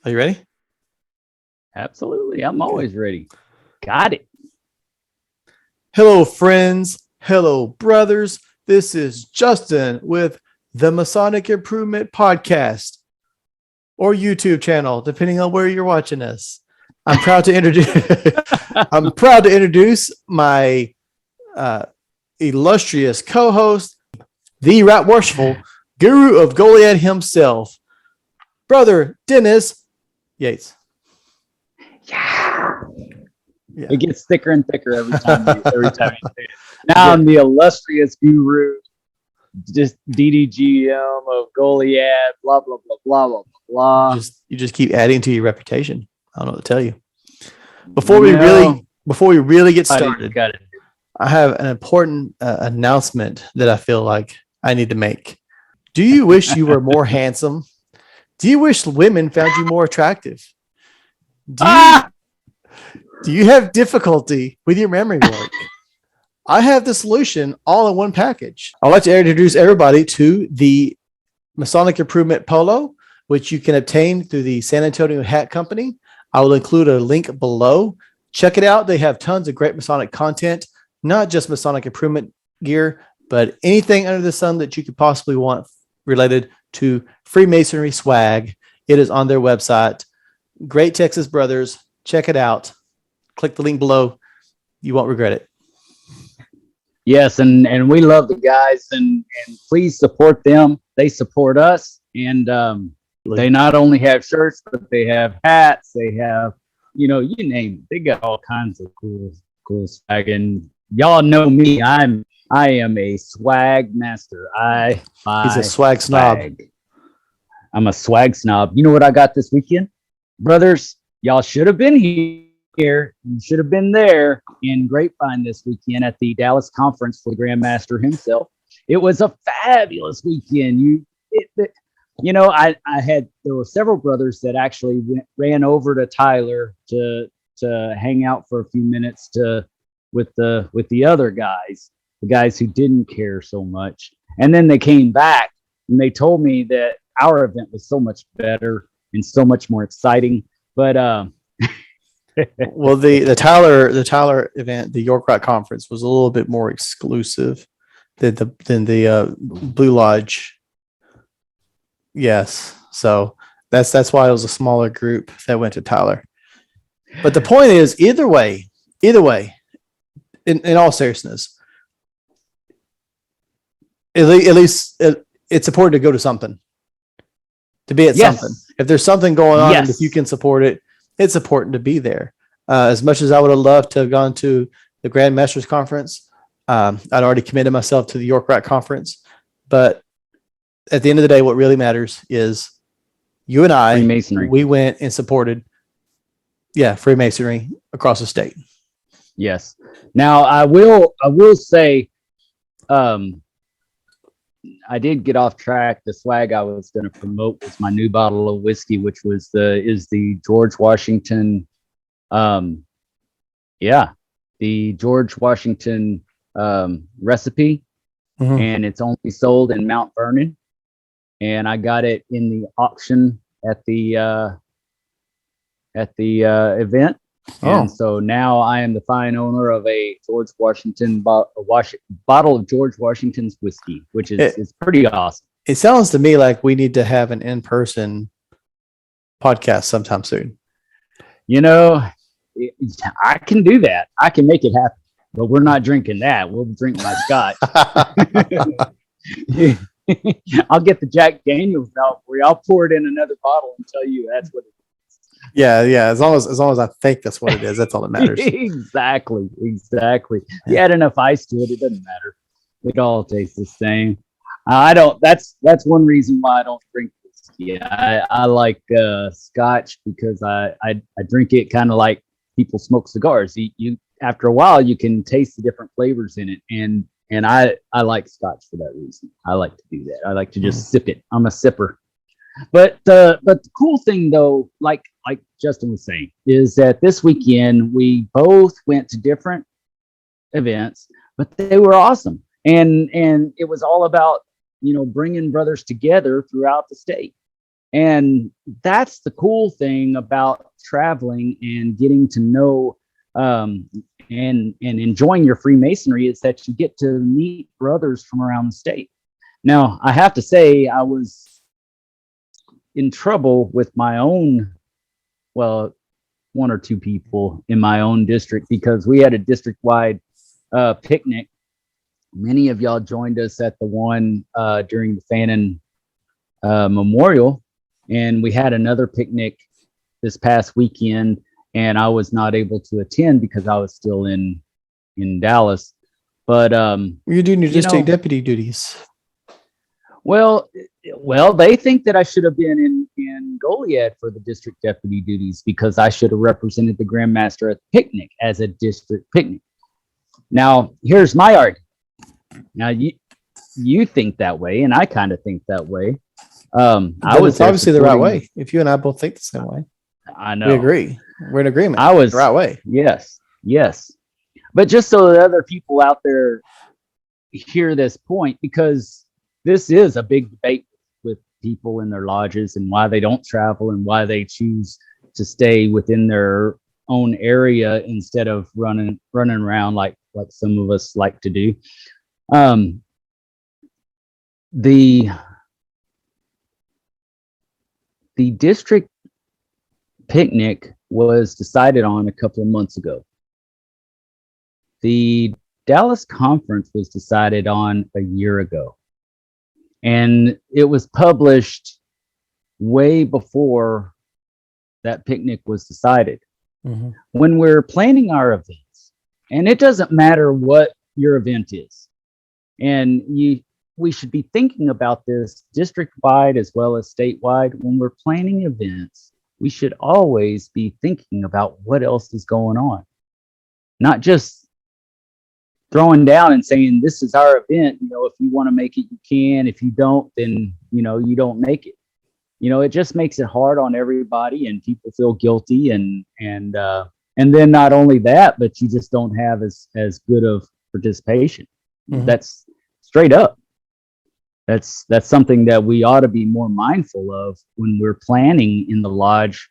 Are you ready? Absolutely. I'm always ready. Got it. Hello, friends. Hello, brothers. This is Justin with the Masonic Improvement Podcast or YouTube channel, depending on where you're watching us. I'm proud to introduce my illustrious co-host, the right worshipful guru of Goliad himself, Brother Dennis Yates. Yeah. It gets thicker and thicker every time you say it. Now Yeah. I'm the illustrious guru, just DDGM of Goliad, blah, blah, blah, blah, blah, blah. You just keep adding to your reputation. I don't know what to tell you. Before we really get started, I have an important announcement that I feel like I need to make. Do you wish you were more handsome? Do you wish women found you more attractive? Do you have difficulty with your memory work? I have the solution all in one package. I'd like to introduce everybody to the Masonic Improvement Polo, which you can obtain through the San Antonio Hat Company. I will include a link below. Check it out. They have tons of great Masonic content, not just Masonic Improvement gear, but anything under the sun that you could possibly want related to Freemasonry swag. It is on their website. Great Texas brothers. Check it out. Click the link below. You won't regret it. Yes, and we love the guys, and please support them. They support us, and they not only have shirts, but they have hats. They have, you name it. They got all kinds of cool swag. And y'all know me. I am a swag master. He's a swag snob. I'm a swag snob. You know what I got this weekend? Brothers, y'all should have been here. You should have been there in Grapevine this weekend at the Dallas conference for the Grand Master himself. It was a fabulous weekend. There were several brothers that actually ran over to Tyler to hang out for a few minutes with the other guys, the guys who didn't care so much. And then they came back and they told me that our event was so much better and so much more exciting. But well, the Tyler event, the York Rock Conference, was a little bit more exclusive than the Blue Lodge. Yes, so that's why it was a smaller group that went to Tyler. But the point is, either way, in all seriousness, at least it's important to go to something, to be at something. If there's something going on, and if you can support it, it's important to be there. As much as I would have loved to have gone to the Grand Masters Conference, I'd already committed myself to the York Rock Conference. But at the end of the day, what really matters is you and I, Freemasonry. We went and supported, Freemasonry across the state. Yes. Now I will say, I did get off track. The swag I was going to promote was my new bottle of whiskey, which is the George Washington, the George Washington recipe, and it's only sold in Mount Vernon. And I got it in the auction at the event. And so now I am the fine owner of a George Washington bottle of George Washington's whiskey, which is pretty awesome. It sounds to me like we need to have an in-person podcast sometime soon. I can do that. I can make it happen, but we're not drinking that. We'll drink my scotch. I'll get the Jack Daniels out for you. I'll pour it in another bottle and tell you that's what it is. Yeah. As long as I think that's what it is, that's all that matters. Exactly. You add enough ice to it, it doesn't matter. It all tastes the same. That's one reason why I don't drink whiskey. I like scotch because I drink it kind of like people smoke cigars. You after a while you can taste the different flavors in it, and I like scotch for that reason. I like to do that. I like to just sip it. I'm a sipper. But the cool thing though, like Justin was saying, is that this weekend we both went to different events, but they were awesome. And it was all about, bringing brothers together throughout the state. And that's the cool thing about traveling and getting to know and enjoying your Freemasonry is that you get to meet brothers from around the state. Now, I have to say, I was in trouble with my own, well, one or two people in my own district, because we had a district-wide picnic. Many of y'all joined us at the one during the Fannin Memorial, and we had another picnic this past weekend, and I was not able to attend because I was still in Dallas. But you're doing your district deputy duties. Well, they think that I should have been in Goliad for the district deputy duties because I should have represented the Grand Master at the picnic as a district picnic. Now, here's my argument. Now, you think that way, and I kind of think that way. I was obviously the right way. If you and I both think the same way, I know we agree. We're in agreement. I was the right way. Yes. But just so that other people out there hear this point, because this is a big debate with people in their lodges and why they don't travel and why they choose to stay within their own area instead of running around like some of us like to do. The district picnic was decided on a couple of months ago. The Dallas conference was decided on a year ago. And it was published way before that picnic was decided. Mm-hmm. When we're planning our events, and it doesn't matter what your event is, and we should be thinking about this district-wide as well as statewide. When we're planning events, we should always be thinking about what else is going on, not just throwing down and saying, this is our event. If you want to make it, you can. If you don't, then, you don't make it. It just makes it hard on everybody, and people feel guilty. And then not only that, but you just don't have as good of participation. Mm-hmm. That's straight up. That's something that we ought to be more mindful of when we're planning in the lodge,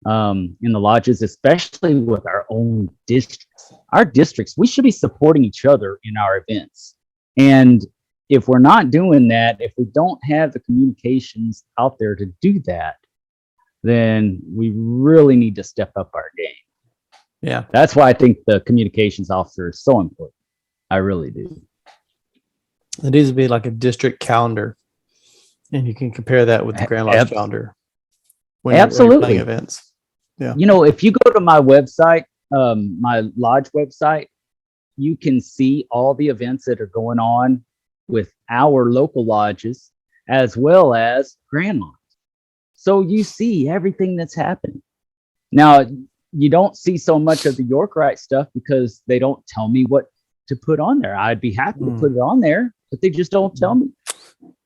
in the lodges, especially with our own districts. Our districts, we should be supporting each other in our events. And if we're not doing that, if we don't have the communications out there to do that, then we really need to step up our game. Yeah. That's why I think the communications officer is so important. I really do. It needs to be like a district calendar, and you can compare that with the Grand Lodge calendar. When absolutely. You're planning events. Yeah. If you go to my website, my lodge website, you can see all the events that are going on with our local lodges as well as Grand Lodge. So you see everything that's happening. Now, you don't see so much of the Yorkite stuff because they don't tell me what to put on there. I'd be happy to put it on there, but they just don't tell me.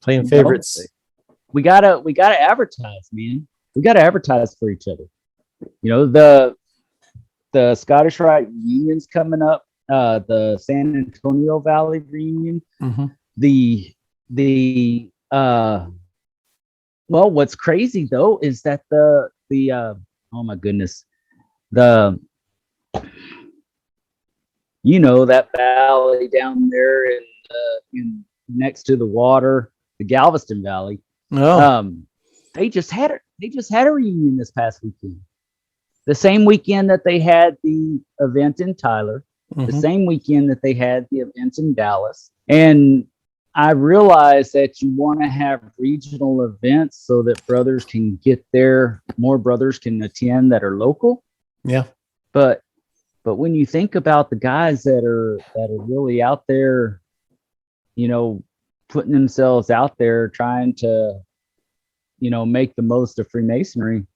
Playing favorites. We gotta advertise, man. We gotta advertise for each other. The Scottish Rite reunion's coming up. The San Antonio Valley reunion. Mm-hmm. Well, what's crazy though is that the oh my goodness, that valley down there in next to the water, the Galveston Valley. Oh. They just had a reunion this past weekend. The same weekend that they had the event in Tyler, mm-hmm. the same weekend that they had the event in Dallas. And I realize that you want to have regional events so that brothers can get there, more brothers can attend that are local. Yeah. But when you think about the guys that are really out there, putting themselves out there trying to, make the most of Freemasonry,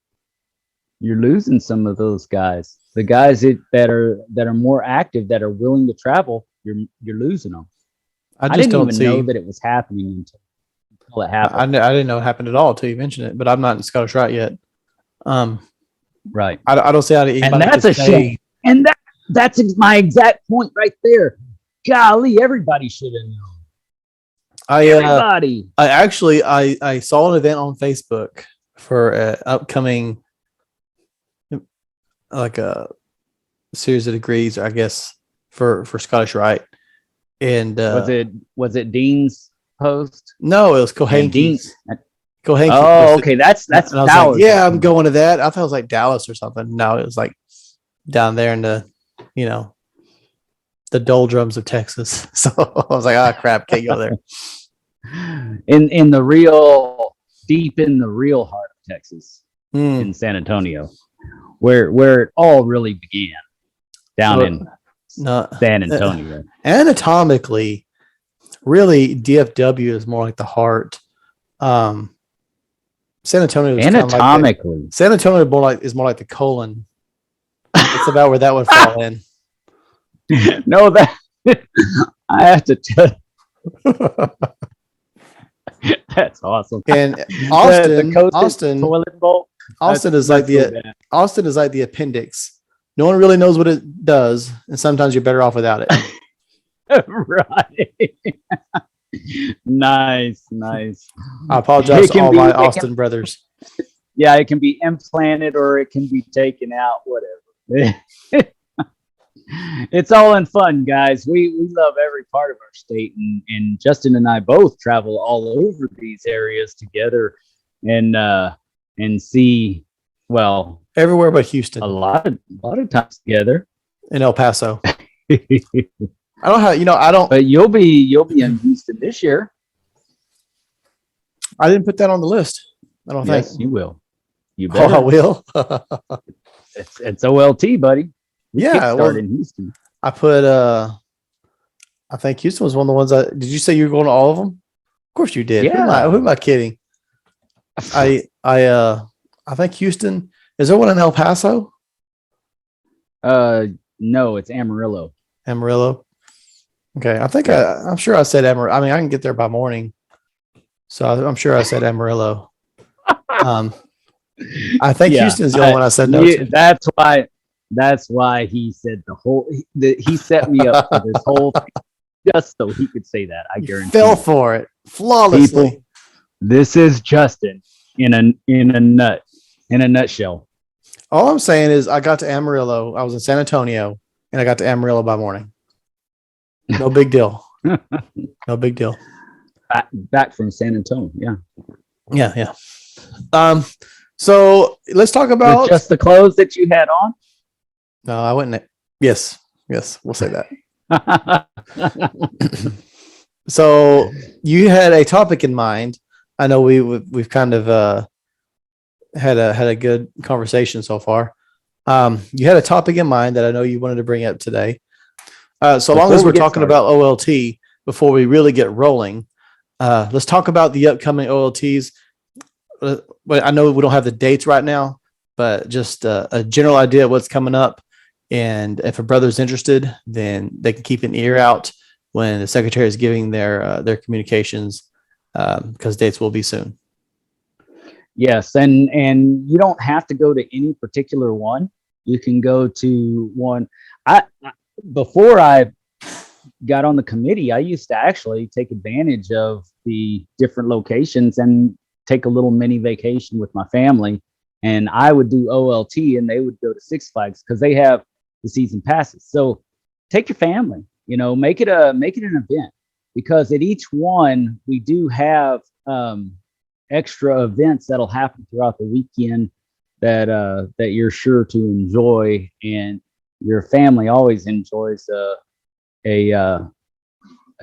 you're losing some of those guys. The guys that are more active, that are willing to travel, you're losing them. I didn't even know that it was happening until it happened. I didn't know it happened at all until you mentioned it, but I'm not in Scottish Rite yet. Right. I don't see how to eat. And that's a shame. And that's my exact point right there. Golly, everybody should have known. I saw an event on Facebook for an upcoming like a series of degrees, I guess, for Scottish Rite. And was it Dean's post? no, it was And Dean. Kohanke's. Kohanke. Oh, okay. That's And I was Dallas. like, yeah, I'm going to that. I thought it was like Dallas or something. No, it was like down there in the, the doldrums of Texas. So I was like, oh crap, can't go there. In the real, deep in the real heart of Texas, Mm. in San Antonio, where it all really began, down in San Antonio. Anatomically, really, DFW is more like the heart. San Antonio is Anatomically, San Antonio is more like the colon. It's about where that would fall in. no, that I have to tell. That's awesome. And The Austin is like Austin is like the appendix. No one really knows what it does, and sometimes you're better off without it. Right. Nice. I apologize to all my Austin brothers. Yeah, it can be implanted or it can be taken out, whatever. It's all in fun, guys. We love every part of our state, and Justin and I both travel all over these areas together and see, well, Everywhere but Houston a lot of times together. and El Paso. I don't have, I don't. But you'll be in Houston this year. I didn't put that on the list. I don't think. Yes, you will. You Oh, better. I will. It's OLT, buddy. We Yeah, kickstart in Houston. I put. I think Houston was one of the ones. Did you say you were going to all of them? Of course you did. Yeah. Who am I kidding? I think Houston. Is there one in El Paso? No, it's Amarillo. Amarillo. Okay, I think I'm sure I said Amarillo. I mean, I can get there by morning, so I'm sure I said Amarillo. I think Houston is the only one I said no to. That's why he said he set me up for this whole thing, just so he could say that. I guarantee. Fell for it flawlessly. People, this is Justin in a nutshell. All I'm saying is I got to Amarillo. I was in San Antonio, and I got to Amarillo by morning. No big deal. No big deal. Back from San Antonio. Yeah. Yeah. So let's talk about just the clothes that you had on. No, I wouldn't. Yes, we'll say that. So you had a topic in mind. I know we've kind of had a good conversation so far. You had a topic in mind that I know you wanted to bring up today. So long as we're talking about OLT before we really get rolling, let's talk about the upcoming OLTs. I know we don't have the dates right now, but just a general idea of what's coming up. And if a brother's interested, then they can keep an ear out when the secretary is giving their communications, because dates will be soon. Yes, and you don't have to go to any particular one. You can go to one. Before I got on the committee, I used to actually take advantage of the different locations and take a little mini vacation with my family. And I would do OLT, and they would go to Six Flags because they have the season passes. So take your family, make it an event, because at each one we do have extra events that'll happen throughout the weekend that you're sure to enjoy, and your family always enjoys a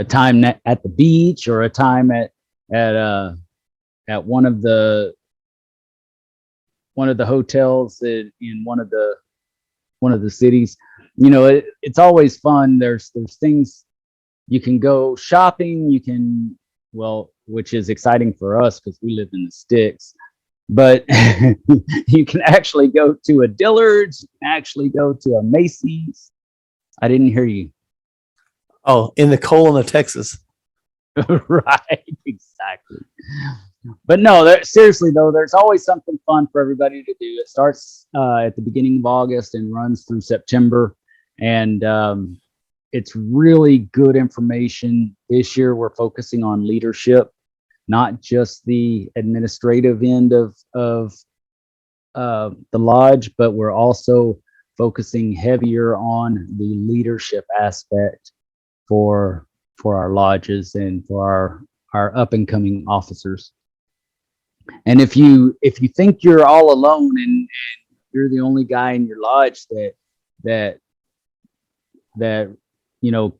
time at the beach, or a time at one of the hotels in one of the cities. It's always fun. There's things you can go shopping. Which is exciting for us because we live in the sticks. But you can actually go to a Dillard's. You can actually go to a Macy's. I didn't hear you. Oh, in the colon of Texas. Right, exactly. But no, seriously though, there's always something fun for everybody to do. It starts at the beginning of August and runs through September, and it's really good information. This year we're focusing on leadership, not just the administrative end of the lodge, but we're also focusing heavier on the leadership aspect for our lodges and for our up and coming officers. And if you think you're all alone and you're the only guy in your lodge that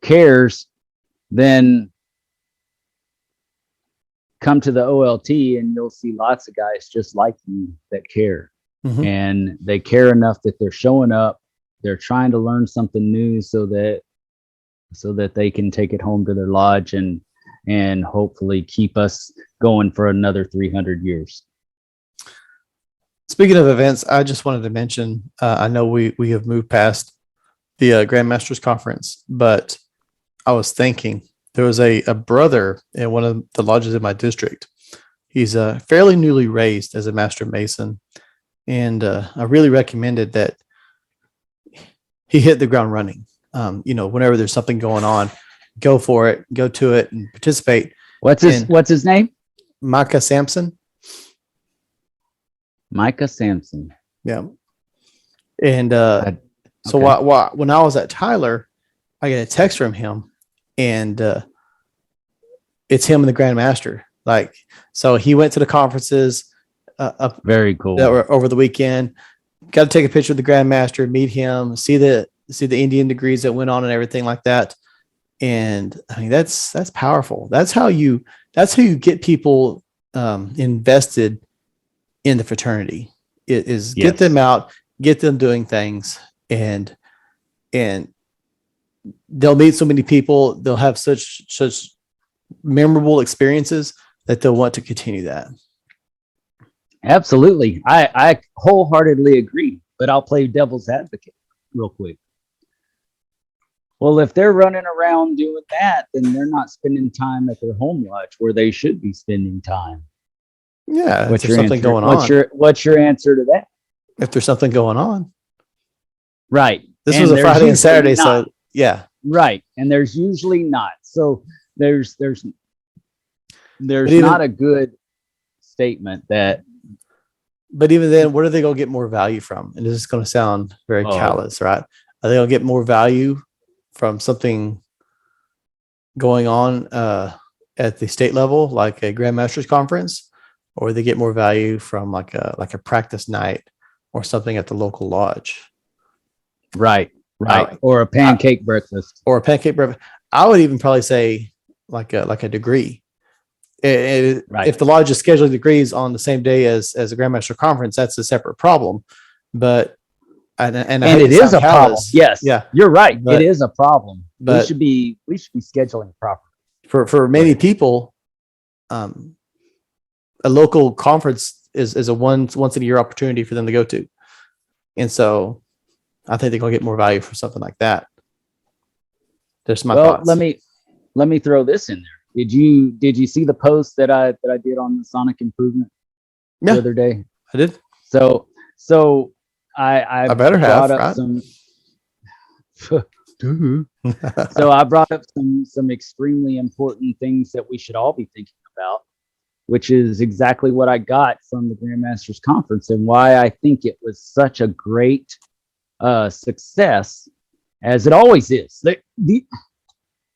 cares, then come to the OLT and you'll see lots of guys just like you that care. Mm-hmm. And they care enough that they're showing up. They're trying to learn something new so that they can take it home to their lodge and hopefully keep us going for another 300 years. Speaking of events, I just wanted to mention, I know we have moved past the Grand Masters Conference, but I was thinking there was a brother in one of the lodges in my district. He's fairly newly raised as a Master Mason, and I really recommended that he hit the ground running. Whenever there's something going on, go for it, go to it, and participate. What's his name? Micah Sampson. Micah Sampson. Yeah. And so when I was at Tyler, I get a text from him, and it's him and the Grand Master. So he went to the conferences. Very cool. That were over the weekend. Got to take a picture of the Grand Master, meet him, see the Indian degrees that went on and everything like that. And I mean, that's powerful. That's how you get people invested in the fraternity. It is yes. Get them out, get them doing things, and they'll meet so many people. They'll have such memorable experiences that they'll want to continue that. Absolutely. I wholeheartedly agree, but I'll play devil's advocate real quick. Well, if they're running around doing that, then they're not spending time at their home lodge where they should be spending time. Yeah. What's something going on? What's your answer to that? If there's something going on. Right. This was a Friday and Saturday, so yeah. Right. And there's usually not. So there's not a good statement that. But even then, what are they going to get more value from? And this is going to sound very callous, right? Are they going to get more value from something going on at the state level, like a Grand Masters Conference, or they get more value from like a practice night or something at the local lodge? Right. Or a pancake breakfast. Or a pancake breakfast. I would even probably say like a degree. Right. If the lodge is scheduling degrees on the same day as a Grandmaster Conference, that's a separate problem. But and it is a problem. Yes, yeah, you're right. It is a problem. But we should be scheduling properly. For many people, a local conference is a once in a year opportunity for them to go to, and so I think they're gonna get more value for something like that. There's my thoughts. Let me throw this in there. Did you see the post that I did on Masonic improvement the other day? I did. So I better brought have up right? some. So I brought up some extremely important things that we should all be thinking about, which is exactly what I got from the Grandmasters Conference and why I think it was such a great success, as it always is.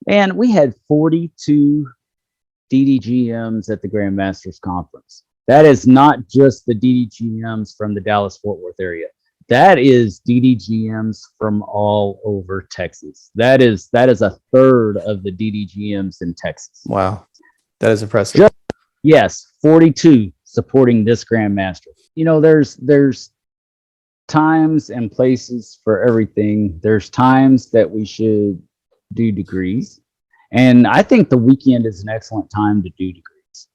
And we had 42 DDGMs at the Grandmasters Conference. That is not just the DDGMs from the Dallas-Fort Worth area. That is DDGMs from all over Texas. That is a third of the DDGMs in Texas. Wow. That is impressive. Yes, 42 supporting this Grandmaster. There's times and places for everything. There's times that we should do degrees, and I think the weekend is an excellent time to do degrees.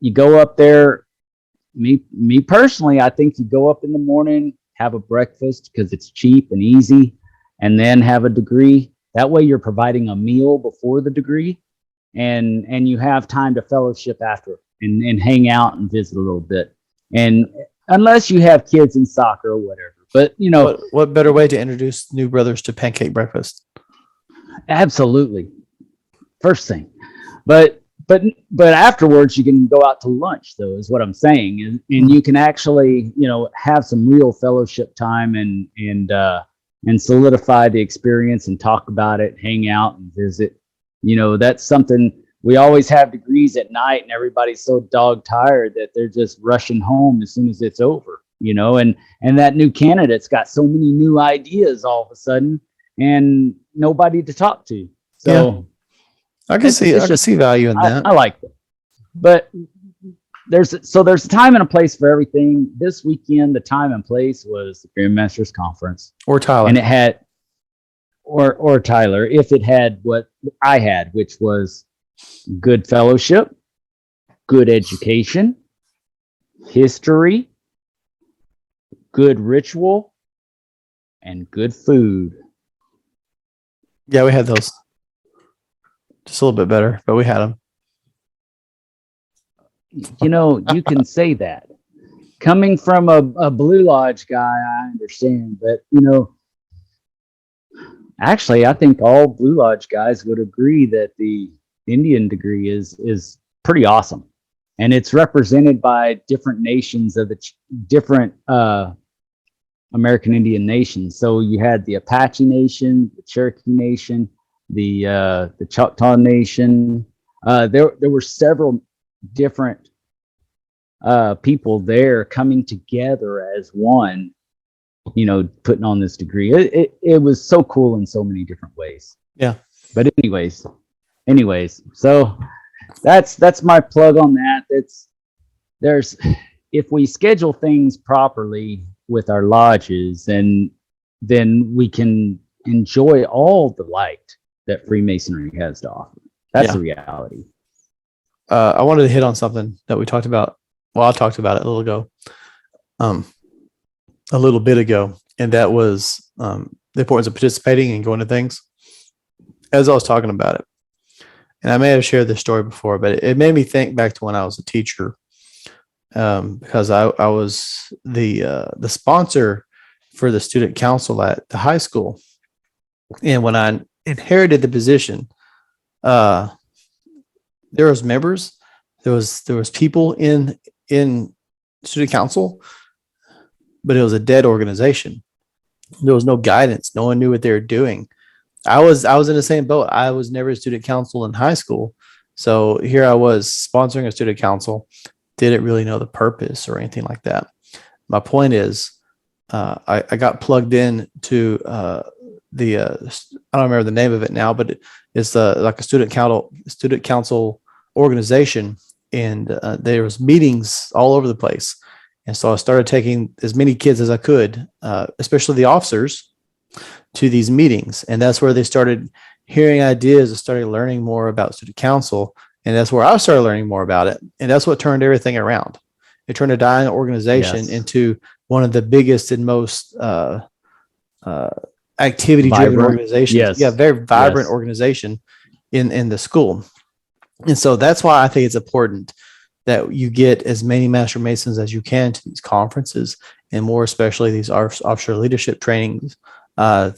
You go up there. Me personally, I think you go up in the morning, have a breakfast because it's cheap and easy, and then have a degree. That way you're providing a meal before the degree, and you have time to fellowship after and hang out and visit a little bit. And unless you have kids in soccer or whatever, but what better way to introduce new brothers to pancake breakfast? Absolutely. First thing. But but afterwards you can go out to lunch, though, is what I'm saying, and you can actually, have some real fellowship time and solidify the experience and talk about it, hang out and visit. That's something. We always have degrees at night, and everybody's so dog tired that they're just rushing home as soon as it's over. And that new candidate's got so many new ideas all of a sudden, and nobody to talk to. So I can see value in that. I like that. But there's a time and a place for everything. This weekend, the time and place was the Freemasons Conference. Or Tyler. And it had, or Tyler, if it had what I had, which was good fellowship, good education, history, good ritual, and good food. Yeah, we had those. Just a little bit better, but we had them. You can say that. Coming from a Blue Lodge guy, I understand. But, actually, I think all Blue Lodge guys would agree that the Indian degree is pretty awesome. And it's represented by different nations of the different American Indian nations. So you had the Apache Nation, the Cherokee Nation, the Choctaw Nation. There were several different people there coming together as one, putting on this degree. It was so cool in so many different ways. Yeah. But anyways, so that's my plug on that. If we schedule things properly with our lodges, and then we can enjoy all the light that Freemasonry has to offer. That's the reality. I wanted to hit on something that we talked about. Well, I talked about it a little bit ago, and that was the importance of participating and going to things. As I was talking about it, and I may have shared this story before, but it made me think back to when I was a teacher, because I was the sponsor for the student council at the high school, and when I inherited the position, there was members, there was people in student council, but it was a dead organization. There was no guidance. No one knew what they were doing. I was in the same boat. I was never a student council in high school. So here I was sponsoring a student council, didn't really know the purpose or anything like that. My point is, I got plugged in to I don't remember the name of it now, but it's like a student council organization, and there was meetings all over the place. And so I started taking as many kids as I could, especially the officers, to these meetings. And that's where they started hearing ideas and started learning more about student council. And that's where I started learning more about it. And that's what turned everything around. It turned a dying organization into one of the biggest and most activity-driven organizations. Yes. Yeah, very vibrant organization in the school. And so that's why I think it's important that you get as many Master Masons as you can to these conferences, and more especially these offshore leadership trainings,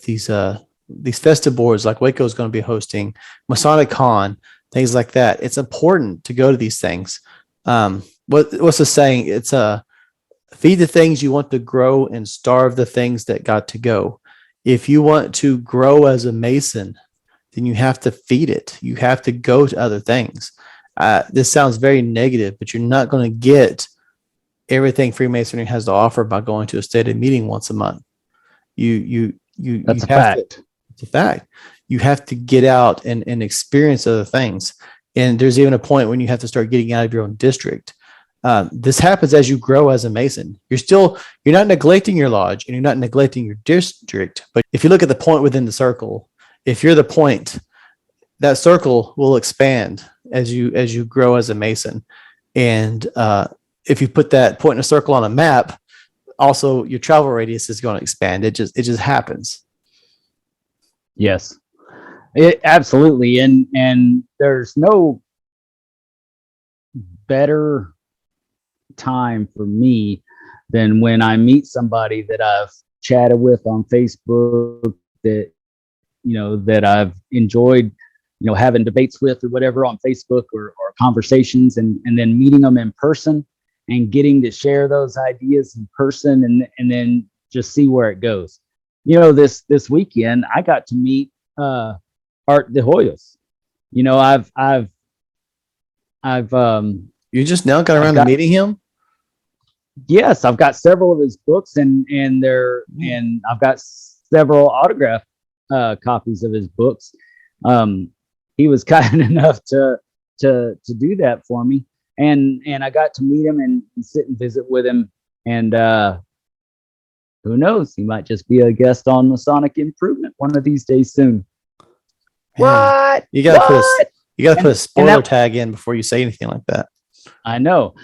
these festive boards like Waco is going to be hosting, Masonic Con, things like that. It's important to go to these things. What's the saying? It's feed the things you want to grow and starve the things that got to go. If you want to grow as a Mason, then you have to feed it. You have to go to other things. This sounds very negative, but you're not going to get everything Freemasonry has to offer by going to a stated meeting once a month. That's a fact. It's a fact. You have to get out and experience other things. And there's even a point when you have to start getting out of your own district. This happens as you grow as a Mason. You're not neglecting your lodge and you're not neglecting your district. But if you look at the point within the circle, if you're the point, that circle will expand as you grow as a Mason. And if you put that point in a circle on a map, also your travel radius is going to expand. It just happens. Yes, absolutely. And there's no better time for me than when I meet somebody that I've chatted with on Facebook, that I've enjoyed having debates with or whatever on Facebook or conversations, and then meeting them in person and getting to share those ideas in person, and then just see where it goes. This weekend I got to meet Art de Hoyos. I've You just now got around to meeting him? Yes, I've got several of his books, and I've got several autograph copies of his books. He was kind enough to do that for me, and I got to meet him and sit and visit with him, and who knows, he might just be a guest on Masonic Improvement one of these days soon. Man, you gotta put a spoiler tag in before you say anything like that. I know,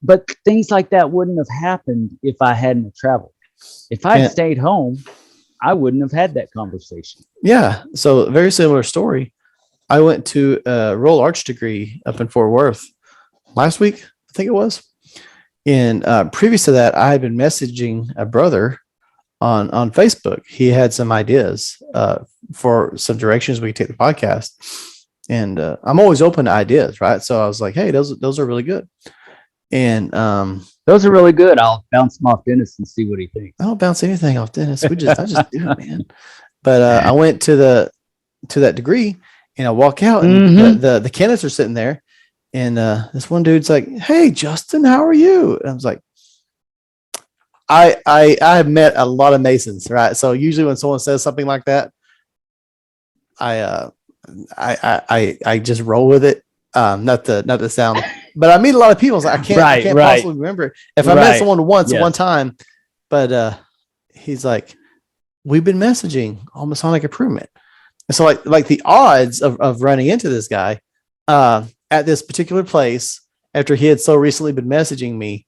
but things like that wouldn't have happened if I hadn't traveled. If I'd stayed home, I wouldn't have had that conversation. Yeah, so very similar story. I went to a Royal Arch degree up in Fort Worth last week, I think it was. And previous to that, I had been messaging a brother on Facebook. He had some ideas for some directions we could take the podcast. And I'm always open to ideas, right? So I was like, hey, those are really good. And those are really good. I'll bounce them off Dennis and see what he thinks. I don't bounce anything off Dennis. I just do it, man. But I went to that degree, and I walk out, and the candidates are sitting there, and this one dude's like, "Hey, Justin, how are you?" And I was like, I have met a lot of Masons, right? So usually when someone says something like that, I just roll with it. Not the sound, but I meet a lot of people. So I can't possibly remember if I met someone once at one time. But he's like, we've been messaging on Masonic Improvement, and so like the odds of running into this guy at this particular place after he had so recently been messaging me,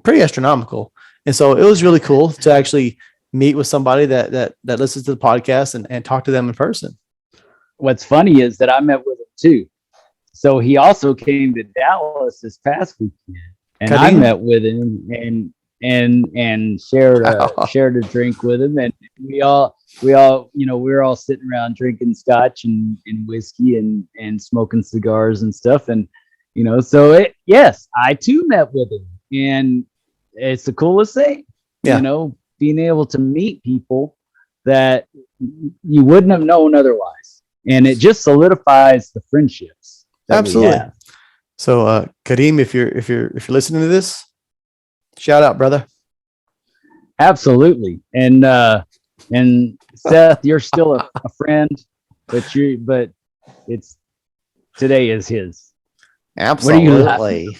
pretty astronomical. And so it was really cool to actually meet with somebody that listens to the podcast and talk to them in person. What's funny is that I met with him too. So he also came to Dallas this past weekend, and I met with him and shared a drink with him, and we all we were all sitting around drinking scotch and whiskey and smoking cigars and stuff, and so yes, I too met with him, and it's the coolest thing. Being able to meet people that you wouldn't have known otherwise. And it just solidifies the friendships. Absolutely. So, Kareem, if you're listening to this, shout out, brother. Absolutely. And Seth, you're still a friend, but today is his. Absolutely.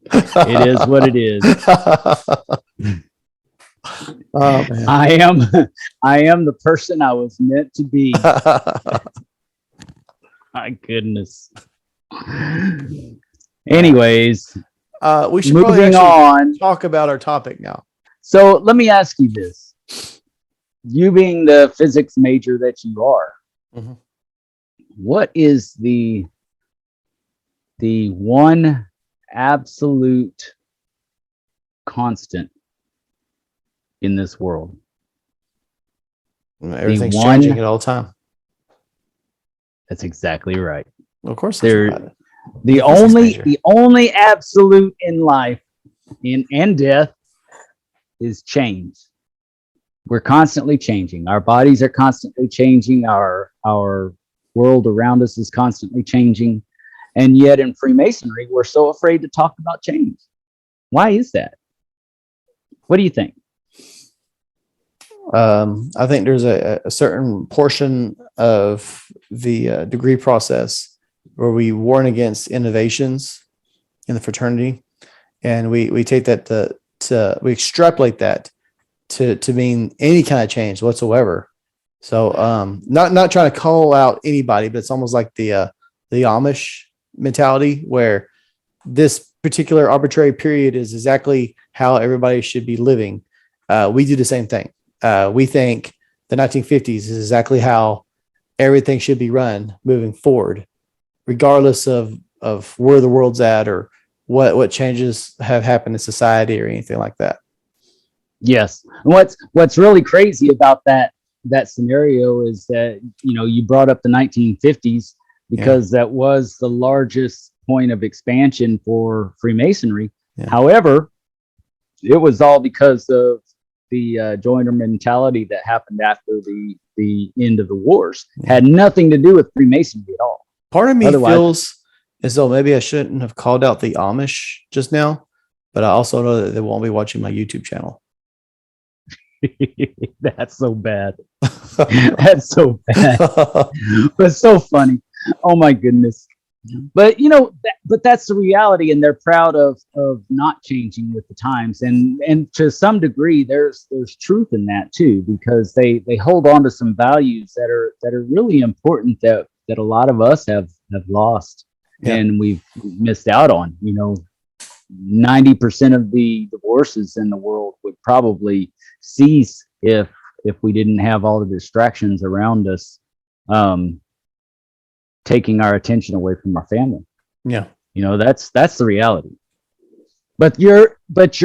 It is what it is. Oh, man. I am the person I was meant to be. My goodness. Anyways, we should moving on. Talk about our topic now. So let me ask you this: you being the physics major that you are, what is the one absolute constant in this world? Everything's changing at all time. That's exactly right. Of course, the only absolute in life and death is change. We're constantly changing. Our bodies are constantly changing. Our world around us is constantly changing. And yet in Freemasonry, we're so afraid to talk about change. Why is that? What do you think? I think there's a certain portion of the degree process where we warn against innovations in the fraternity, and we take that we extrapolate that to mean any kind of change whatsoever. So not trying to call out anybody, but it's almost like the Amish mentality, where this particular arbitrary period is exactly how everybody should be living. We do the same thing. We think the 1950s is exactly how everything should be run moving forward, regardless of where the world's at or what changes have happened in society or anything like that. Yes. And what's really crazy about that scenario is that, you know, you brought up the 1950s because that was the largest point of expansion for Freemasonry. Yeah. However, it was all because of the joiner mentality that happened after the end of the wars. Had nothing to do with Freemasonry at all. Part of me feels as though maybe I shouldn't have called out the Amish just now, but I also know that they won't be watching my YouTube channel. That's so bad. That's so bad. But so funny. Oh my goodness. But you know, but that's the reality, and they're proud of not changing with the times, and to some degree, there's truth in that too, because they hold on to some values that are really important that a lot of us have lost, and we've missed out on. You know, 90% of the divorces in the world would probably cease if we didn't have all the distractions around us, taking our attention away from our family. Yeah. You know, that's the reality. But you're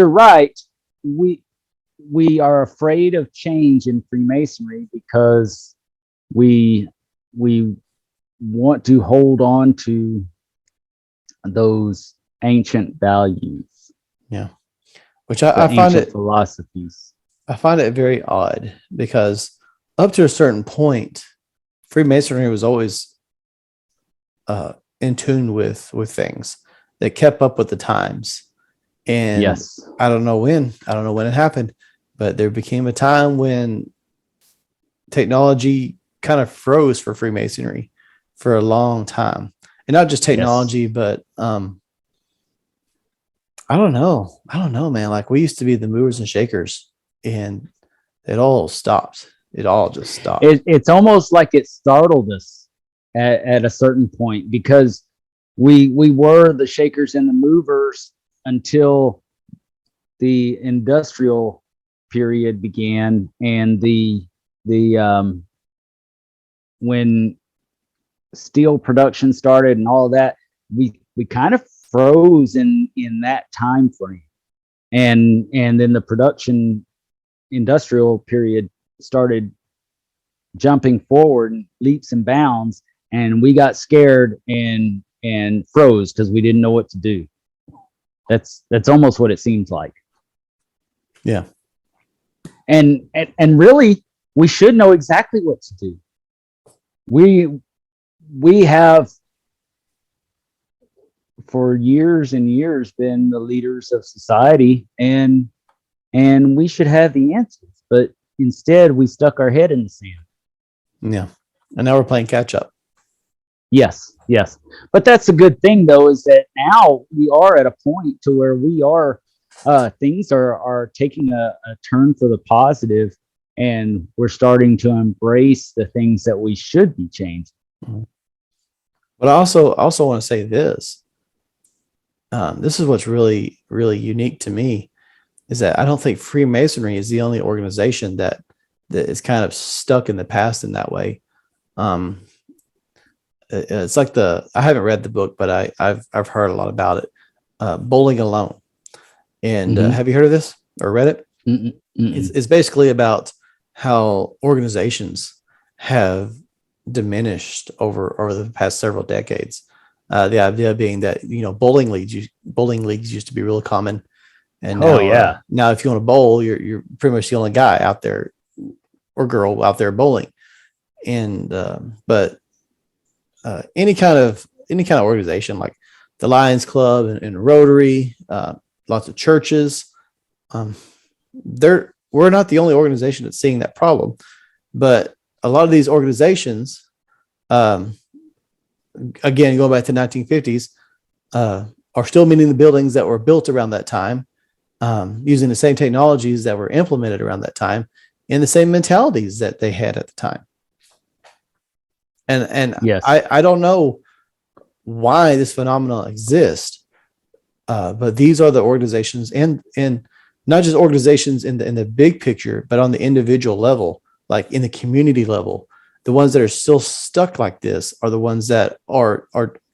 right. We are afraid of change in Freemasonry because we want to hold on to those ancient values. Yeah. Which I find it philosophies. I find it very odd because up to a certain point, Freemasonry was always in tune with things that kept up with the times. And I don't know when it happened, but there became a time when technology kind of froze for Freemasonry for a long time. And not just technology, but I don't know, man. Like, we used to be the movers and shakers, and it all stopped. It all just stopped. It's almost like it startled us at a certain point, because we were the shakers and the movers until the industrial period began, and the when steel production started and all of that, we kind of froze in that time frame, and then the production industrial period started jumping forward in leaps and bounds, and we got scared and froze because we didn't know what to do. That's almost what it seems like. Yeah. And really, we should know exactly what to do. We have for years and years been the leaders of society, and we should have the answers, but instead we stuck our head in the sand. Yeah. And now we're playing catch up. Yes. But that's a good thing, though, is that now we are at a point to where we are, things are taking a turn for the positive, and we're starting to embrace the things that we should be changing. Mm-hmm. But I also want to say this. This is what's really, really unique to me, is that I don't think Freemasonry is the only organization that is kind of stuck in the past in that way. It's like I haven't read the book, but I've heard a lot about it. Bowling Alone. And have you heard of this or read it? It's basically about how organizations have diminished over the past several decades. The idea being that, you know, bowling leagues used to be really common, and now if you want to bowl, you're pretty much the only guy out there or girl out there bowling. And but any kind of organization like the Lions Club and Rotary, lots of churches, we're not the only organization that's seeing that problem, but a lot of these organizations, again, going back to the 1950s, are still meeting the buildings that were built around that time, using the same technologies that were implemented around that time, and the same mentalities that they had at the time. And I don't know why this phenomenon exists, but these are the organizations, and not just organizations in the big picture, but on the individual level, like in the community level. The ones that are still stuck like this are the ones that are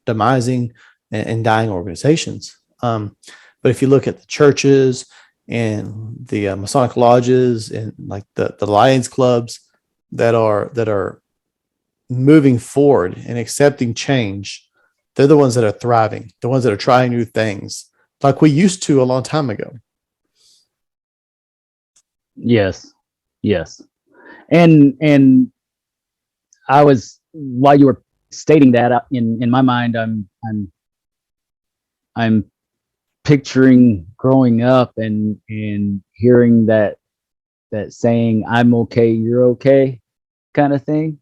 demising and dying organizations. But if you look at the churches, and the Masonic lodges and like the Lions clubs that are moving forward and accepting change, they're the ones that are thriving, the ones that are trying new things like we used to a long time ago. Yes. Yes. And I was, while you were stating that, in my mind, I'm picturing growing up and hearing that saying, "I'm okay, you're okay," kind of thing.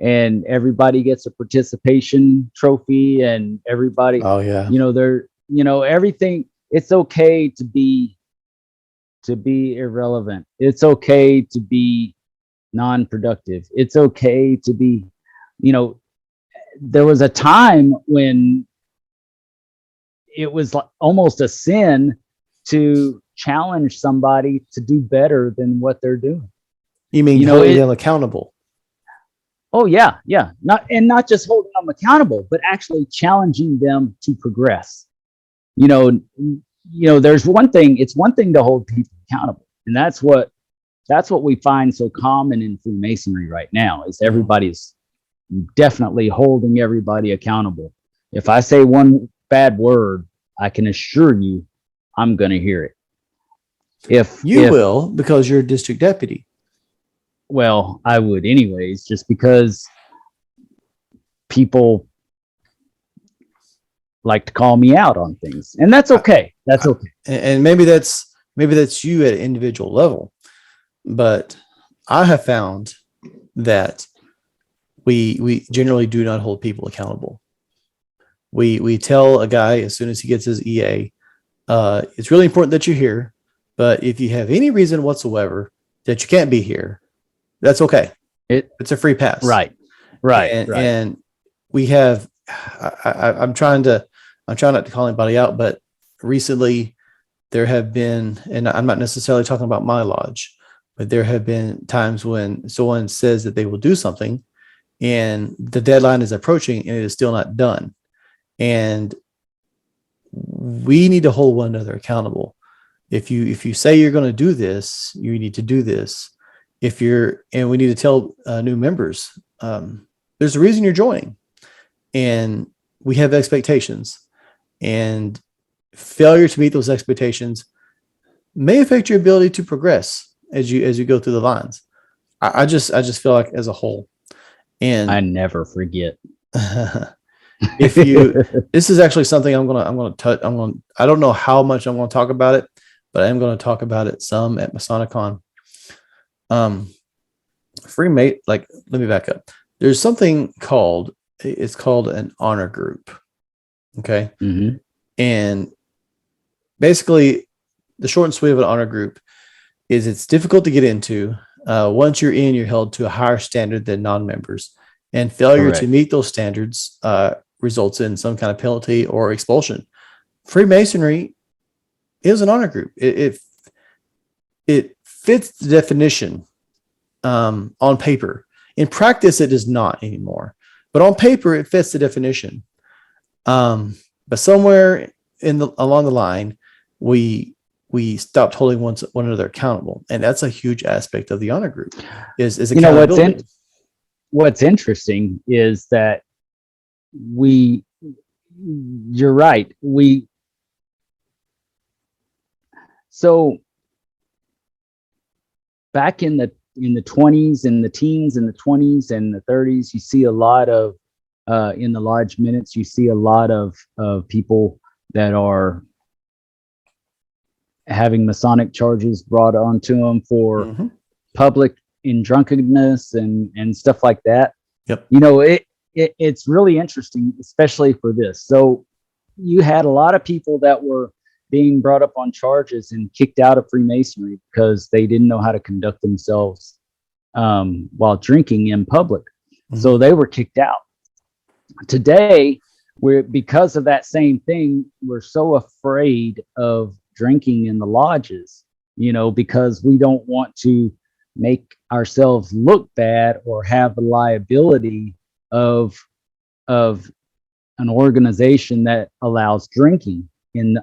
And everybody gets a participation trophy, and everybody, Oh yeah. they're, everything. It's okay to be irrelevant. It's okay to be non-productive. It's okay to be, there was a time when it was like almost a sin to challenge somebody to do better than what they're doing. You mean holding them accountable? Oh yeah, yeah. Not just holding them accountable, but actually challenging them to progress. There's one thing. It's one thing to hold people accountable, and that's what we find so common in Freemasonry right now. Is everybody's definitely holding everybody accountable. If I say one bad word, I can assure you, I'm going to hear it. If you will, because you're a district deputy. Well, I would anyways, just because people like to call me out on things, and that's okay. That's okay. And maybe that's you at an individual level, but I have found that we generally do not hold people accountable. We tell a guy as soon as he gets his EA, it's really important that you're here, but if you have any reason whatsoever that you can't be here, that's okay. It's a free pass. Right. And we have, I'm trying not to call anybody out, but recently there have been, and I'm not necessarily talking about my lodge, but there have been times when someone says that they will do something and the deadline is approaching and it is still not done. And we need to hold one another accountable. If you say you're going to do this, you need to do this. And we need to tell new members, there's a reason you're joining, and we have expectations, and failure to meet those expectations may affect your ability to progress as you go through the lines. I just feel like as a whole, and I never forget. This is actually something I'm going to touch. I don't know how much I'm going to talk about it, but I am going to talk about it some at Masonicon. Let me back up. There's something called an honor group. Okay. Mm-hmm. And basically the short and sweet of an honor group is it's difficult to get into. Once you're in, you're held to a higher standard than non-members, and failure to meet those standards results in some kind of penalty or expulsion. Freemasonry is an honor group. It fits the definition on paper. In practice, it does not anymore. But on paper, it fits the definition. But somewhere along the line, we stopped holding one another accountable, and that's a huge aspect of the honor group. Is accountability. What's interesting is that you're right. So back in the 20s and the teens and the 20s and the 30s, you see a lot of in the lodge minutes, you see a lot of people that are having Masonic charges brought onto them for public in drunkenness and stuff like that. Yep. It's really interesting, especially for this. So you had a lot of people that were being brought up on charges and kicked out of Freemasonry because they didn't know how to conduct themselves while drinking in public. Mm-hmm. So they were kicked out. Today, because of that same thing, we're so afraid of drinking in the lodges, because we don't want to make ourselves look bad or have the liability of an organization that allows drinking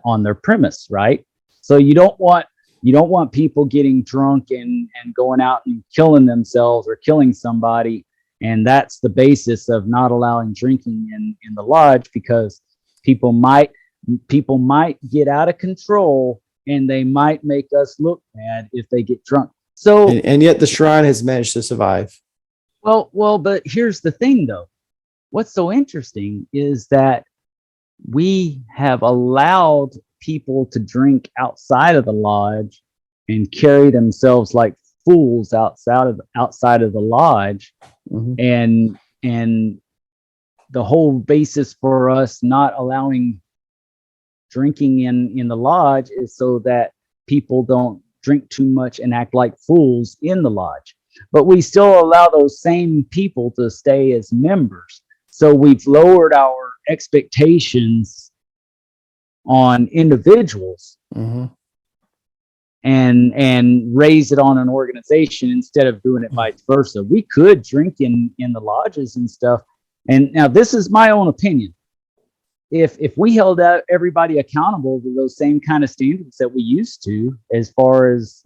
on their premise, right? So you don't want people getting drunk and going out and killing themselves or killing somebody. And that's the basis of not allowing drinking in the lodge, because people might get out of control and they might make us look bad if they get drunk. So And yet the shrine has managed to survive. well, but here's the thing though. What's so interesting is that we have allowed people to drink outside of the lodge and carry themselves like fools outside of the lodge. Mm-hmm. And the whole basis for us not allowing drinking in the lodge is so that people don't drink too much and act like fools in the lodge. But we still allow those same people to stay as members. So we've lowered our expectations on individuals Mm-hmm. and raise it on an organization instead of doing it vice versa. We could drink in the lodges and stuff. And now this is my own opinion. If we held out everybody accountable to those same kind of standards that we used to, as far as,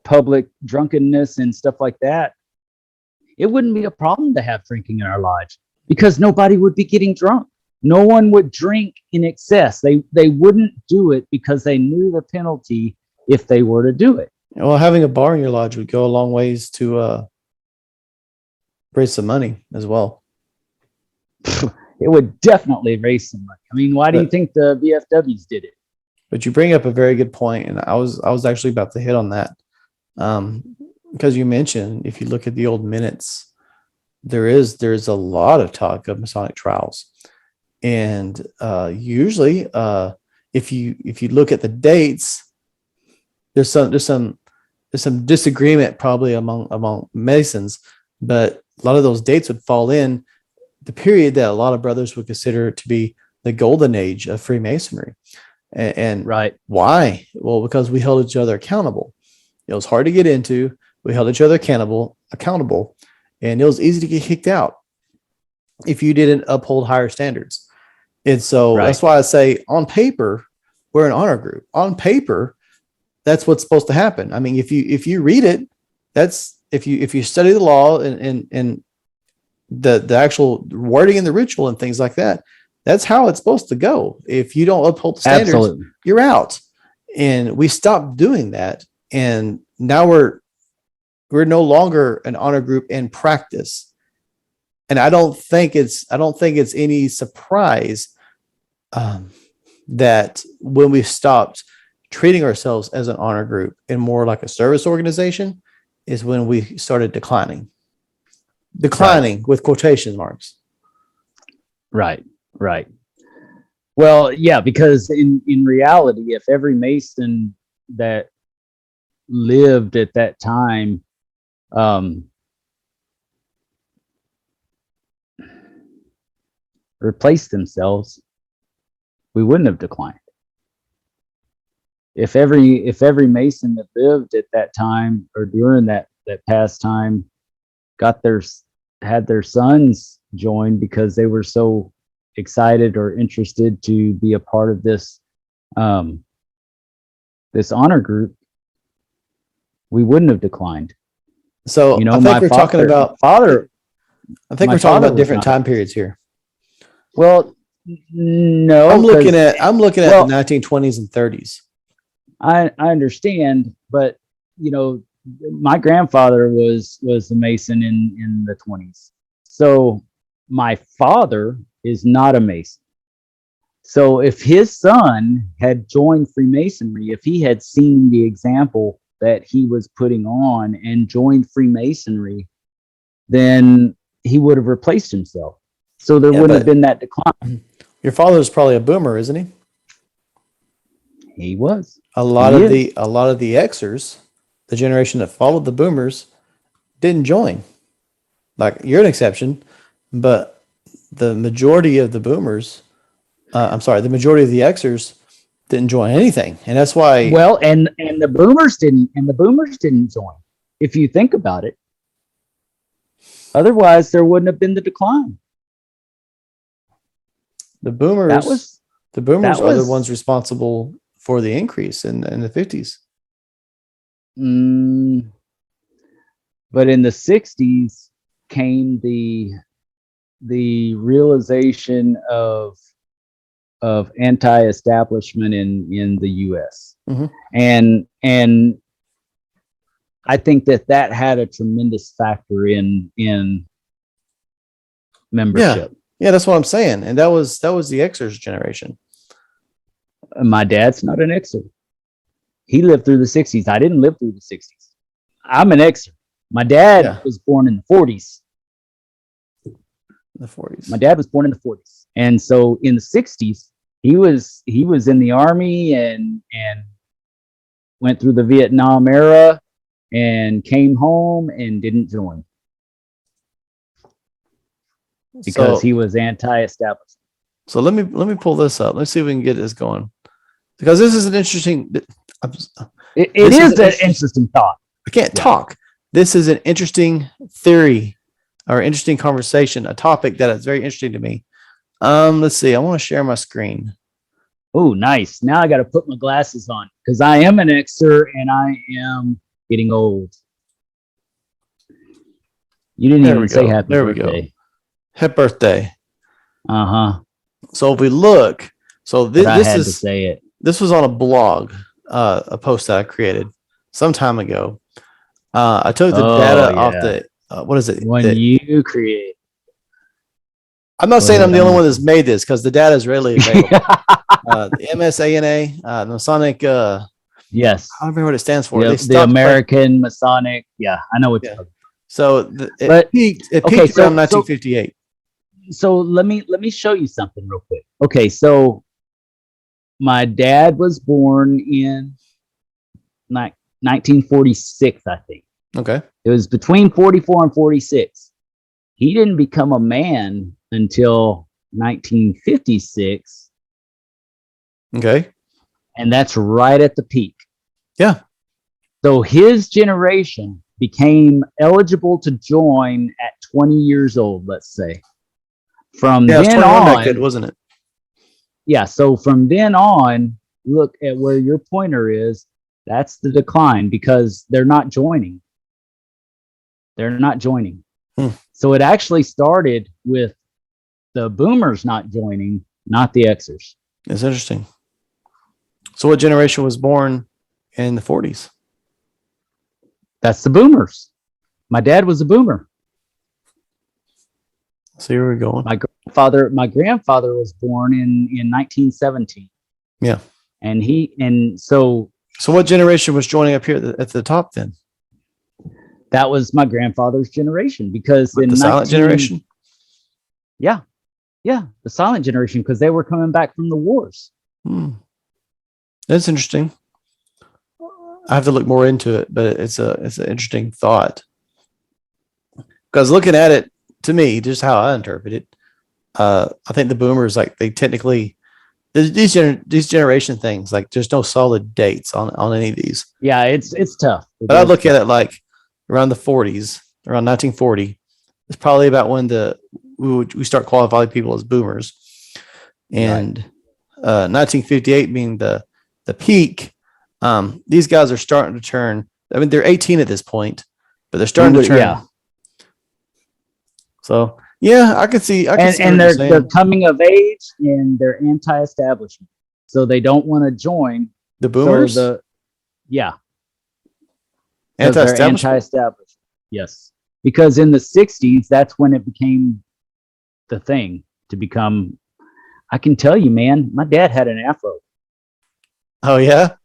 public drunkenness and stuff like that, it wouldn't be a problem to have drinking in our lodge, because nobody would be getting drunk. No one would drink in excess. They wouldn't do it because they knew the penalty if they were to do it. Well, having a bar in your lodge would go a long ways to raise some money as well. It would definitely raise some money. I mean, why do you think the VFWs did it? But you bring up a very good point, and I was actually about to hit on that, because you mentioned, if you look at the old minutes, there's a lot of talk of Masonic trials, and usually, if you look at the dates, there's some disagreement probably among Masons, but a lot of those dates would fall in the period that a lot of brothers would consider to be the golden age of Freemasonry. And right. Why? Well, because we held each other accountable. It was hard to get into. We held each other accountable, and it was easy to get kicked out if you didn't uphold higher standards. And so That's why I say, on paper, we're an honor group. On paper, that's what's supposed to happen. I mean, if you read it, that's if you study the law and the actual wording in the ritual and things like that, that's how it's supposed to go. If you don't uphold the standards, Absolutely. You're out. And we stopped doing that. And now we're no longer an honor group in practice. And I don't think it's any surprise that when we stopped treating ourselves as an honor group and more like a service organization is when we started declining right. With quotation marks. Right. Well, yeah, because in reality, if every Mason that lived at that time replaced themselves, we wouldn't have declined. If every Mason that lived at that time or during that past time had their sons join because they were so excited or interested to be a part of this this honor group, we wouldn't have declined. So I think we're talking about different time periods here. Well, no, I'm looking at the 1920s and 30s. I understand, but my grandfather was a Mason in the 20s. So my father is not a Mason. So if his son had joined Freemasonry, if he had seen the example that he was putting on and joined Freemasonry, then he would have replaced himself. So there wouldn't have been that decline. Your father's probably a boomer, isn't he? He was. A lot of the Xers, the generation that followed the boomers, didn't join. Like, you're an exception, but the majority of the boomers, the majority of the Xers didn't join anything, and that's why. Well, and the boomers didn't join. If you think about it, otherwise there wouldn't have been the decline. The boomers are the ones responsible for the increase in the 50s. But in the 60s came the realization of anti-establishment in the U.S. Mm-hmm. and I think that had a tremendous factor in membership. Yeah, that's what I'm saying. And that was the Xers generation. My dad's not an Xer. He lived through the 60s. I didn't live through the 60s. I'm an Xer. My dad was born in the 40s. The 40s. My dad was born in the 40s. And so in the 60s, he was in the army and went through the Vietnam era and came home and didn't join because he was anti-establishment. So let me pull this up. Let's see if we can get this going, because this is an interesting. It is an interesting thought. I can't talk. This is an interesting theory or interesting conversation, a topic that is very interesting to me. Let's see. I want to share my screen. Oh, nice. Now I got to put my glasses on because I am an Xer and I am getting old. You didn't even say happy birthday. Go. Happy birthday. Uh-huh. So if we look, so this is to say it. This was on a blog, a post that I created some time ago. I took the data off the what is it? When you create. I'm not saying I'm the only one that's made this because the data is readily available. The MSANA, the Masonic. Yes. I don't remember what it stands for. The American Masonic. Yeah, I know what you're talking about. So it peaked around 1958. So let me show you something real quick. Okay, so my dad was born in 1946, I think. Okay. It was between 44 and 46. He didn't become a man until 1956. Okay. And that's right at the peak. Yeah. So his generation became eligible to join at 20 years old, let's say. From then on, back then, wasn't it? Yeah. So from then on, look at where your pointer is. That's the decline because they're not joining. They're not joining. So it actually started with the boomers not joining, not the Xers. It's interesting. So what generation was born in the 40s? That's the boomers. My dad was a boomer. So here we're going. My grandfather was born in 1917. Yeah. So what generation was joining up here at the top then? That was my grandfather's generation because in the silent generation. Yeah, the silent generation because they were coming back from the wars. That's interesting. I have to look more into it, but it's an interesting thought. Because looking at it, to me, just how I interpret it, I think the boomers, like they technically, these generation things, like there's no solid dates on any of these. Yeah, it's tough. But I look at it like around the 40s, around 1940, it's probably about when we start qualifying people as boomers, and 1958 being the peak. These guys are starting to turn. I mean, they're 18 at this point, but they're starting to turn. Yeah. So yeah, I can see. And they're coming of age and they're anti-establishment, so they don't want to join the boomers. Anti-establishment. Yes, because in the 60s, that's when it became the thing to become. I can tell you, man, my dad had an afro. Oh yeah,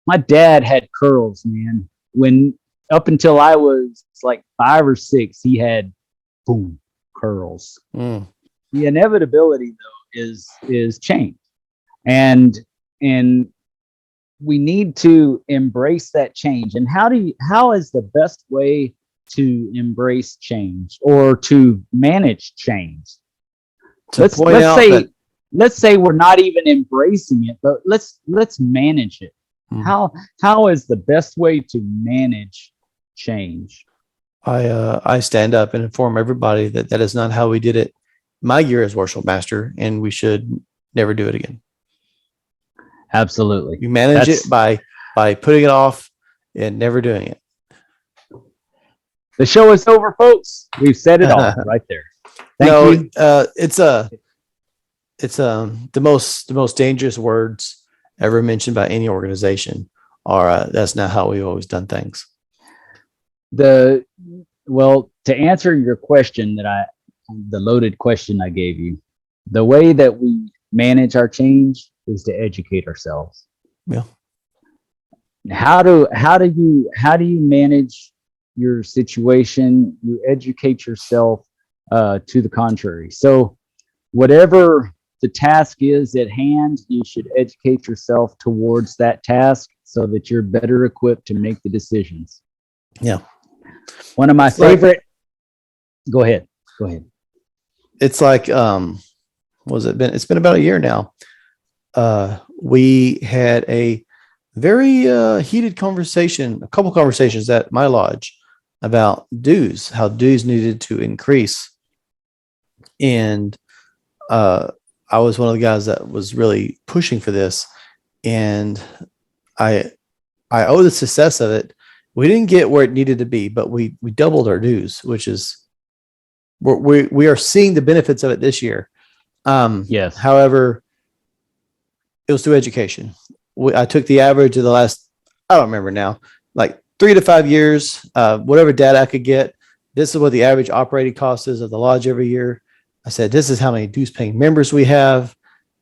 my dad had curls, man. When up until I was like 5 or 6, he had boom curls. The inevitability though is change, and we need to embrace that change. And how is the best way to embrace change or to manage change? Let's say we're not even embracing it, but let's manage it. How is the best way to manage change? I stand up and inform everybody that is not how we did it my year as worship master, and we should never do it again. Absolutely. You manage That's- it by putting it off and never doing it. The show is over, folks. We've said it all right there. Thank you. It's the most dangerous words ever mentioned by any organization are that's not how we've always done things. Well, to answer your question the loaded question I gave you, the way that we manage our change is to educate ourselves. Yeah. How do you manage your situation? You educate yourself to the contrary. So whatever the task is at hand, you should educate yourself towards that task so that you're better equipped to make the decisions. Yeah. One of my favorite. Go ahead. It's like, it's been about a year now. We had a very heated conversation, a couple conversations at my lodge about dues, how dues needed to increase. And I was one of the guys that was really pushing for this. And I owe the success of it. We didn't get where it needed to be, but we doubled our dues, which is we are seeing the benefits of it this year. Yes. However, it was through education. I took the average of the last, I don't remember now, like 3 to 5 years, whatever data I could get. This is what the average operating cost is of the lodge every year. I said, this is how many dues paying members we have.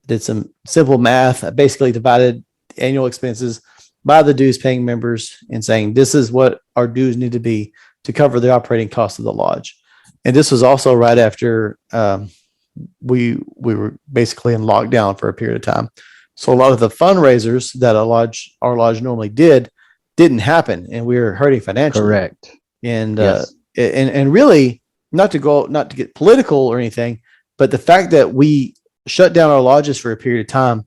Did some simple math. I basically divided annual expenses by the dues paying members and saying, this is what our dues need to be to cover the operating cost of the lodge. And this was also right after we were basically in lockdown for a period of time. So a lot of the fundraisers that our lodge normally didn't happen, and we were hurting financially. Correct. And yes. And really, not to get political or anything, but the fact that we shut down our lodges for a period of time,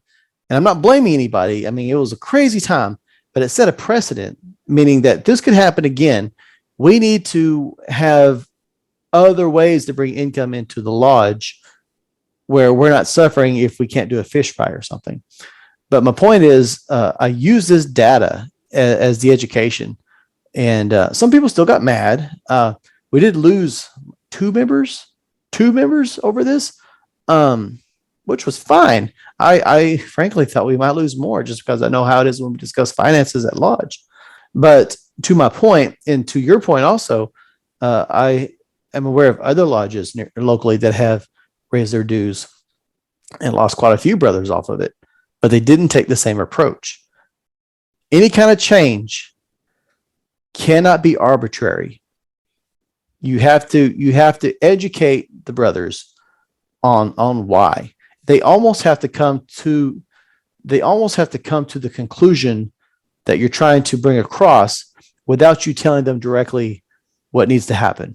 and I'm not blaming anybody. I mean, it was a crazy time, but it set a precedent, meaning that this could happen again. We need to have other ways to bring income into the lodge where we're not suffering if we can't do a fish fry or something. But my point is, I use this data as the education, and some people still got mad. We did lose two members over this, which was fine. I frankly thought we might lose more just because I know how it is when we discuss finances at lodge. But to my point, and to your point also, I am aware of other lodges locally that have raised their dues and lost quite a few brothers off of it, but they didn't take the same approach. Any kind of change cannot be arbitrary. You have to educate the brothers on why. They almost have to come to the conclusion that you're trying to bring across without you telling them directly what needs to happen.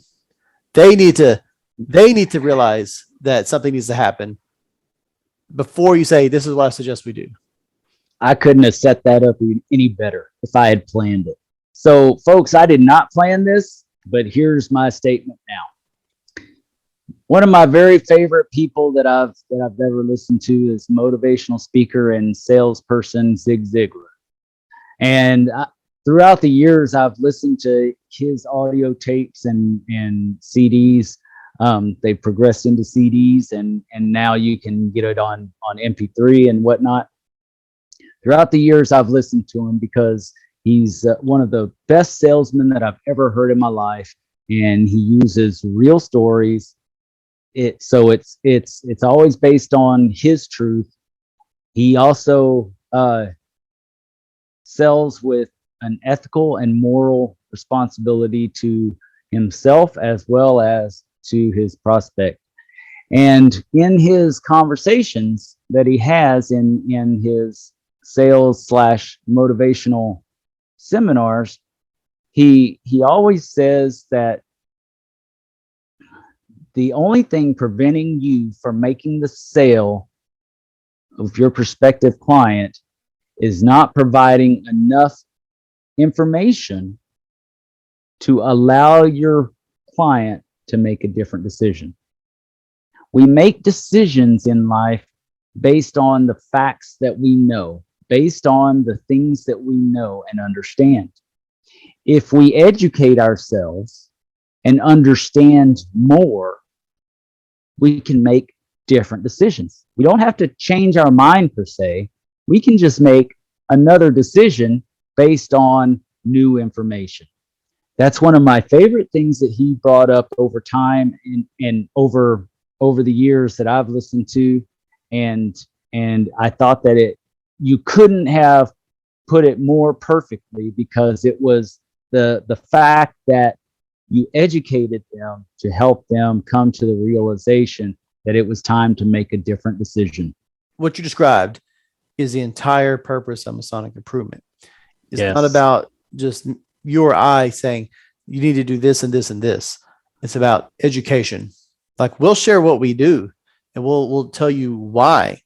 They need to realize that something needs to happen before you say, this is what I suggest we do. I couldn't have set that up any better if I had planned it. So, folks, I did not plan this, but here's my statement now. One of my very favorite people that I've ever listened to is motivational speaker and salesperson Zig Ziglar. And throughout the years, I've listened to his audio tapes and CDs. They've progressed into CDs, and now you can get it on MP3 and whatnot. Throughout the years, I've listened to him because he's one of the best salesmen that I've ever heard in my life, and he uses real stories. So it's always based on his truth. He also sells with an ethical and moral responsibility to himself as well as to his prospect. And in his conversations that he has in his sales / motivational seminars, he always says that the only thing preventing you from making the sale of your prospective client is not providing enough information to allow your client to make a different decision. We make decisions in life based on the facts that we know, based on the things that we know and understand. If we educate ourselves and understand more, we can make different decisions. We don't have to change our mind per se. We can just make another decision based on new information. That's one of my favorite things that he brought up over time and over the years that I've listened to. And I thought that you couldn't have put it more perfectly, because it was the fact that you educated them to help them come to the realization that it was time to make a different decision. What you described is the entire purpose of Masonic improvement. It's Yes. not about just you or I saying you need to do this and this and this. It's about education. Like, we'll share what we do and we'll tell you why.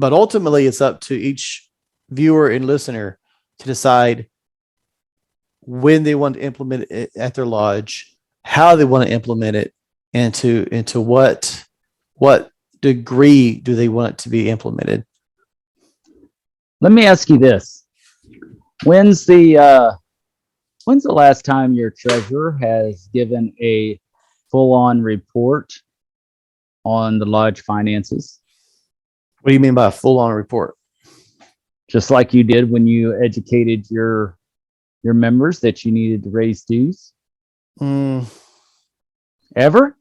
But ultimately it's up to each viewer and listener to decide when they want to implement it at their lodge, how they want to implement it, and into what degree do they want it to be implemented. Let me ask you this. When's the last time your treasurer has given a full-on report on the lodge finances? What do you mean by a full-on report? Just like you did when you educated your members that you needed to raise dues? Ever?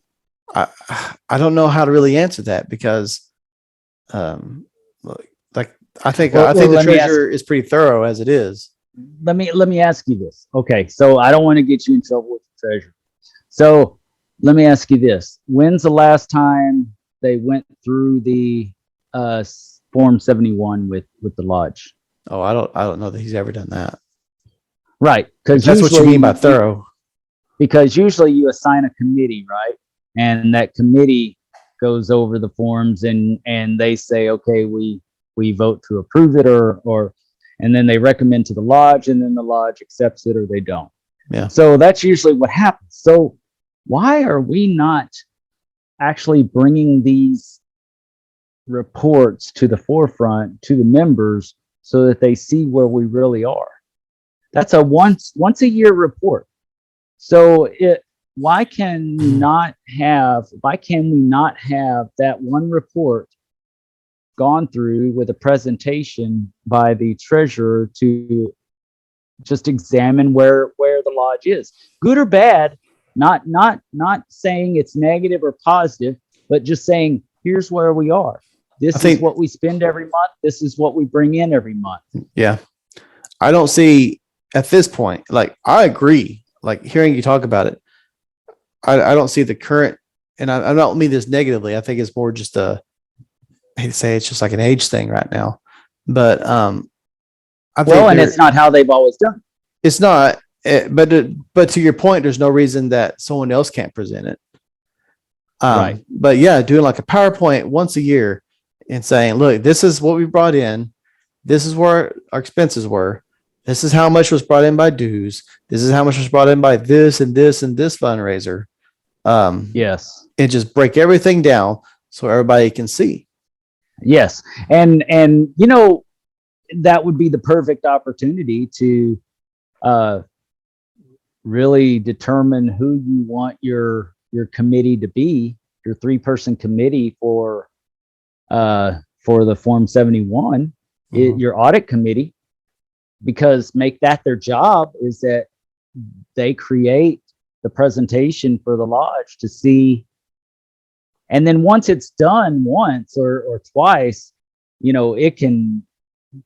I don't know how to really answer that, because like I think the treasurer is pretty thorough as it is. Let me ask you this. Okay, so I don't want to get you in trouble with the treasurer. So let me ask you this. When's the last time they went through the Form 71 with the lodge? Oh, I don't know that he's ever done that. Right, because that's what you mean by thorough. Because usually you assign a committee, right? And that committee goes over the forms and they say, okay, we vote to approve it, or and then they recommend to the lodge, and then the lodge accepts it or they don't. Yeah. So that's usually what happens. So why are we not actually bringing these reports to the forefront to the members so that they see where we really are? That's a once a year report. So why can we not have that one report gone through with a presentation by the treasurer to just examine where the lodge is, good or bad, not saying it's negative or positive, but just saying, here's where we are. This is what we spend every month. This is what we bring in every month. Yeah. I don't see at this point, like, I agree, like, hearing you talk about it, I don't see the current, and I don't mean this negatively. I think it's more just I hate to say it's just like an age thing right now, but I think and it's not how they've always done. It's not, but to your point, there's no reason that someone else can't present it. Right. But yeah, doing like a PowerPoint once a year and saying, look, this is what we brought in. This is where our expenses were. This is how much was brought in by dues. This is how much was brought in by this and this and this fundraiser. Yes. And just break everything down so everybody can see. Yes. And that would be the perfect opportunity to really determine who you want your committee to be, your 3-person committee for the Form 71, your audit committee, because make that their job is that they create the presentation for the lodge to see. And then once it's done once or twice,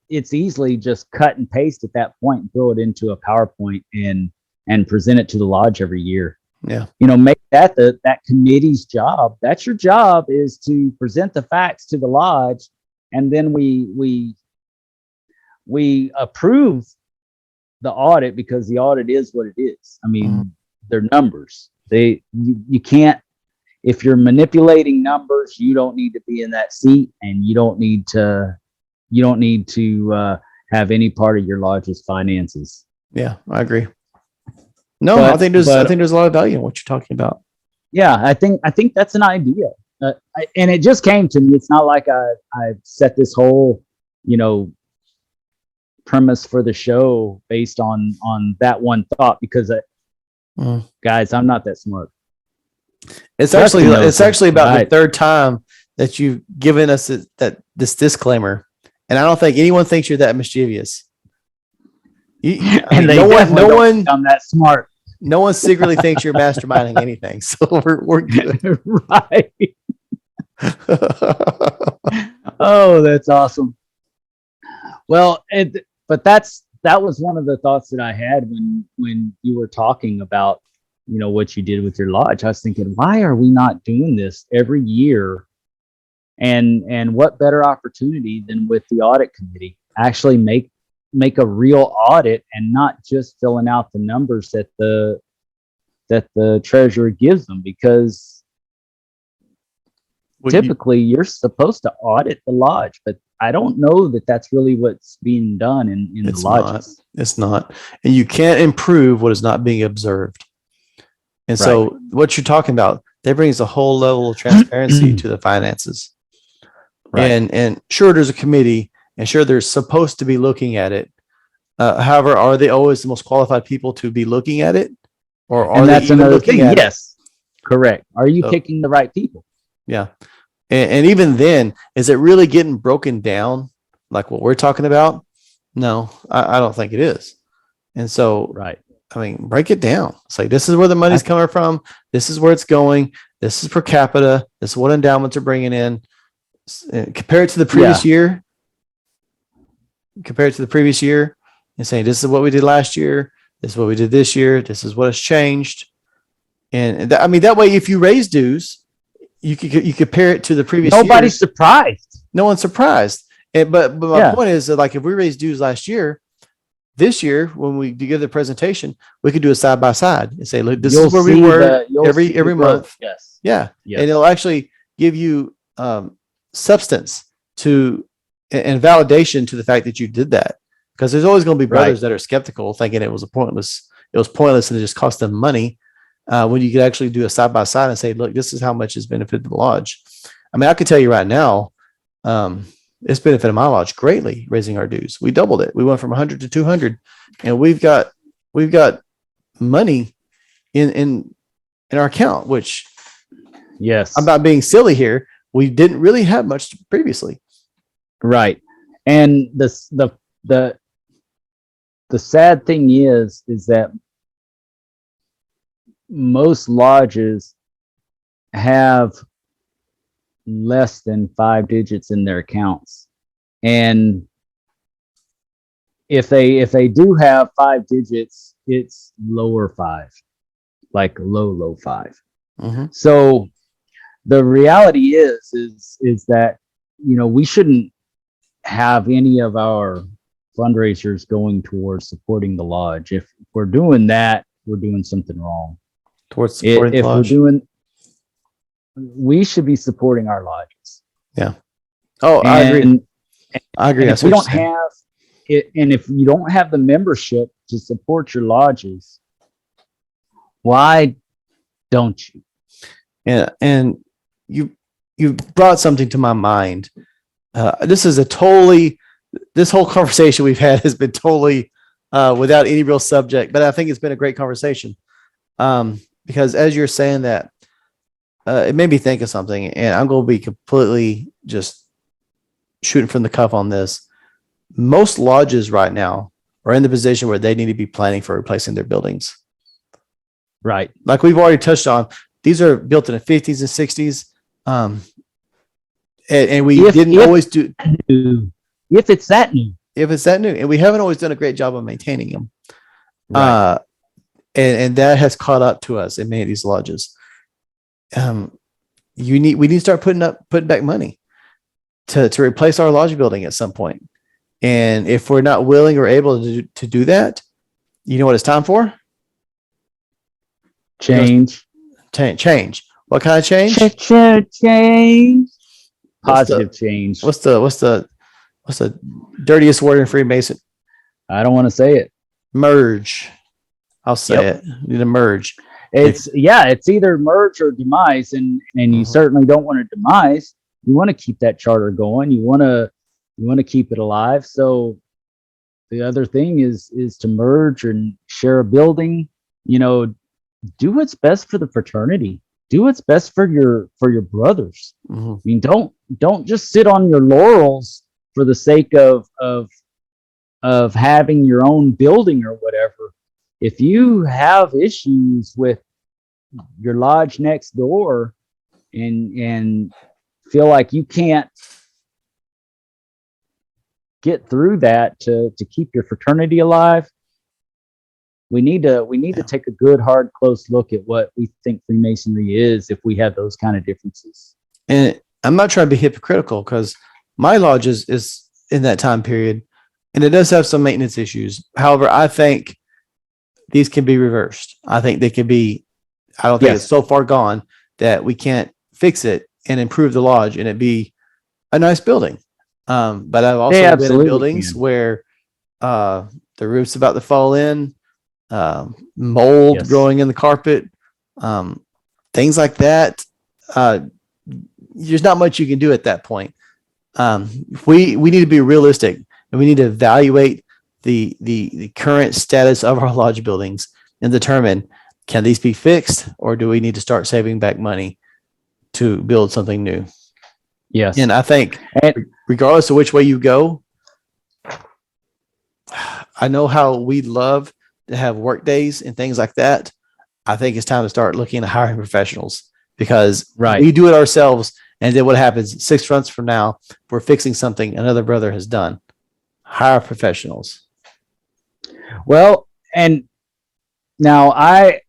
it's easily just cut and paste at that point and throw it into a PowerPoint and present it to the lodge every year. Yeah. Make that that committee's job. That's your job, is to present the facts to the lodge. And then we approve the audit, because the audit is what it is. I mean, they're numbers. You can't, if you're manipulating numbers, you don't need to be in that seat, and you don't need to have any part of your lodge's finances. Yeah, I agree. No, I think there's a lot of value in what you're talking about. Yeah, I think that's an idea. And it just came to me. It's not like I set this whole you know, premise for the show based on that one thought, because guys, I'm not that smart. It's actually about the third time that you've given us this disclaimer, and I don't think anyone thinks you're that mischievous. I'm that smart. No one secretly thinks you're masterminding anything, so we're good. Right. Oh, that's awesome. Well, but that was one of the thoughts that I had when you were talking about, you know, what you did with your lodge. I was thinking, why are we not doing this every year? And what better opportunity than with the audit committee, actually make a real audit and not just filling out the numbers that the treasurer gives them, because typically you're supposed to audit the lodge, but I don't know that that's really what's being done in the lodges. It's not. And you can't improve what is not being observed. And so what you're talking about, that brings a whole level of transparency to the finances. Right. And sure, there's a committee, and sure, they're supposed to be looking at it. However, are they always the most qualified people to be looking at it? Or are that's they another thing? Yes, correct. Are you picking the right people? Yeah. And even then, is it really getting broken down like what we're talking about? No, I don't think it is. And so, I mean, break it down. It's like, this is where the money's coming from. This is where it's going. This is per capita. This is what endowments are bringing in. Compare it to the previous year. Compare it to the previous year and say, this is what we did last year. This is what we did this year. This is what has changed. And I mean, that way, if you raise dues, you compare it to the previous year. Nobody's surprised. No one's surprised. But my point is that, like, if we raised dues last year, this year, when we give the presentation, we could do a side by side and say, look, this is where we were every month. Yes. Yeah. Yes. And it'll actually give you substance to and validation to the fact that you did that. Because there's always going to be brothers that are skeptical, thinking it was pointless and it just cost them money. When you could actually do a side by side and say, look, this is how much has benefited the lodge. I mean, I can tell you right now, it's benefited my lodge greatly, raising our dues. We doubled it. We went from 100 to 200, and we've got money in our account, which, yes, I'm not being silly here. We didn't really have much previously. Right. And the sad thing is that most lodges have less than 5 digits in their accounts, and if they do have 5 digits, it's lower 5, like low 5. Mm-hmm. So the reality is that, you know, we shouldn't have any of our fundraisers going towards supporting the lodge. If we're doing that, we're doing something wrong. Towards supporting the lodge. We should be supporting our lodges. Yeah. Oh, I agree. I agree. If we don't have it, and if you don't have the membership to support your lodges, why don't you? Yeah, and you brought something to my mind. This whole conversation we've had has been totally without any real subject, but I think it's been a great conversation. Because as you're saying that, it made me think of something, and I'm going to be completely just shooting from the cuff on this. Most lodges right now are in the position where they need to be planning for replacing their buildings. Right. Like we've already touched on, these are built in the 50s and 60s. And we didn't always do. If it's that new. If it's that new. And we haven't always done a great job of maintaining them. Right. And that has caught up to us in many of these lodges. We need to start putting back money to replace our lodge building at some point. And if we're not willing or able to do that, you know what it's time for? Change. Change. What kind of change? Change. Positive change. What's the dirtiest word in Freemason? I don't want to say it. Merge. I'll say it. You need to merge. It's either merge or demise, and you certainly don't want to demise. You want to keep that charter going. You want to You want to keep it alive. So the other thing is to merge and share a building. You know, do what's best for the fraternity. Do what's best for your brothers. Mhm. I mean, don't just sit on your laurels for the sake of having your own building or whatever. If you have issues with your lodge next door and feel like you can't get through that to keep your fraternity alive, we need to take a good, hard, close look at what we think Freemasonry is if we have those kind of differences. And I'm not trying to be hypocritical because my lodge is in that time period and it does have some maintenance issues. However, I think these can be reversed. I think they can be, I don't think it's so far gone that we can't fix it and improve the lodge and it be a nice building. But I've also been in buildings where the roof's about to fall in, mold growing in the carpet, things like that. There's not much you can do at that point. We need to be realistic and we need to evaluate the current status of our lodge buildings and determine, can these be fixed or do we need to start saving back money to build something new? Yes. And I think regardless of which way you go, I know how we love to have work days and things like that. I think it's time to start looking at hiring professionals because we do it ourselves. And then what happens 6 months from now, we're fixing something another brother has done. Hire professionals. Well, and now I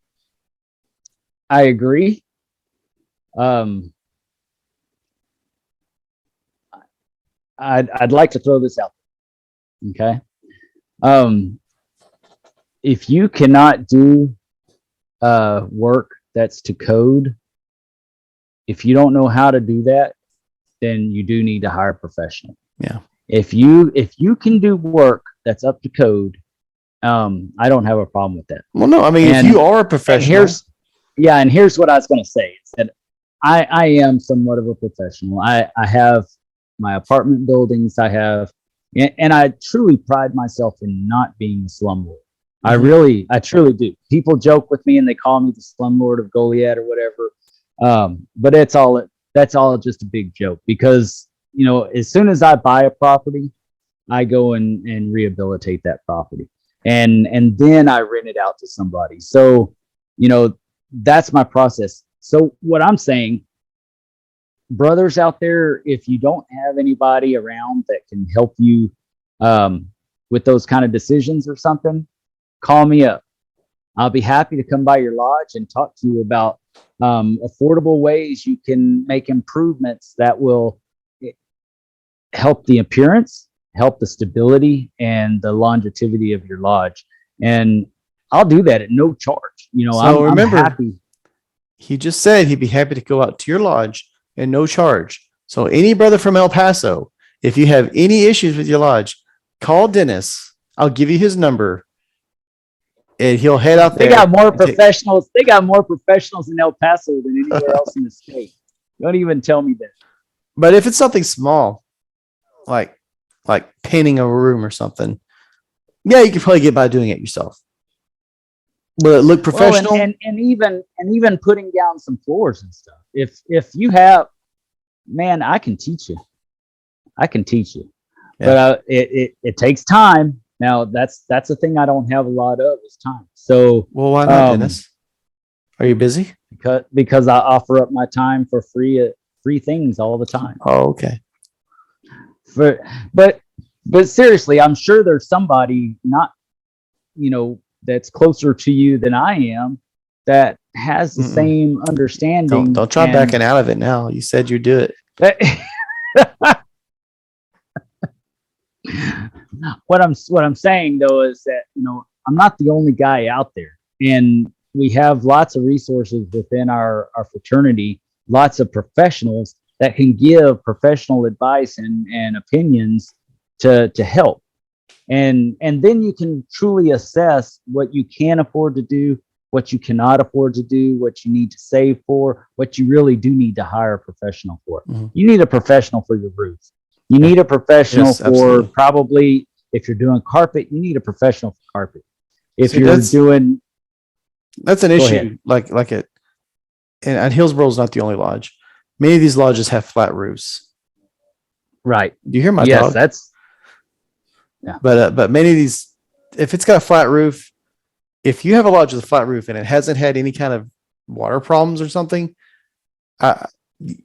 agree. I'd like to throw this out. Okay. If you cannot do work that's to code, if you don't know how to do that, then you do need to hire a professional. Yeah. If you can do work that's up to code, I don't have a problem with that. Well, no, I mean, if you are a professional, and here's what I was going to say is that I am somewhat of a professional. I have my apartment buildings. And I truly pride myself in not being a slumlord. Mm-hmm. I truly do. People joke with me and they call me the slumlord of Goliad or whatever. But that's all just a big joke because, you know, as soon as I buy a property, I go and rehabilitate that property and then I rent it out to somebody. So, you know, that's my process. So what I'm saying, brothers out there, if you don't have anybody around that can help you with those kind of decisions or something, call me up. I'll be happy to come by your lodge and talk to you about affordable ways you can make improvements that will help the appearance, help the stability and the longevity of your lodge. And I'll do that at no charge. You know, so I'm happy. He just said he'd be happy to go out to your lodge and no charge. So any brother from El Paso, if you have any issues with your lodge, call Dennis. I'll give you his number. And he'll head out there. They got more professionals. They got more professionals in El Paso than anywhere else in the state. Don't even tell me that. But if it's something small, like painting a room or something, yeah, you can probably get by doing it yourself. Will it look professional? Well, and even putting down some floors and stuff. If you have, man, I can teach you. Yeah. But it takes time. Now that's the thing I don't have a lot of is time. So well, why not, Dennis? Are you busy? Because I offer up my time for free things all the time. Oh, okay. But seriously, I'm sure there's somebody not, you know, that's closer to you than I am that has the same understanding. Don't try backing out of it now. You said you'd do it. What I'm saying though is that, you know, I'm not the only guy out there, and we have lots of resources within our fraternity, lots of professionals that can give professional advice and opinions to help. And then you can truly assess what you can afford to do, what you cannot afford to do, what you need to save for, what you really do need to hire a professional for. Mm-hmm. You need a professional for your roofs. You need a professional Yes, for absolutely. probably, if you're doing carpet, you need a professional for carpet. If See, you're doing, that's an go issue. ahead. Like it, and Hillsborough is not the only lodge. Many of these lodges have flat roofs. Right. Do you hear my Yes, dog? that's, yeah. But many of these, if it's got a flat roof, if you have a lodge with a flat roof and it hasn't had any kind of water problems or something, I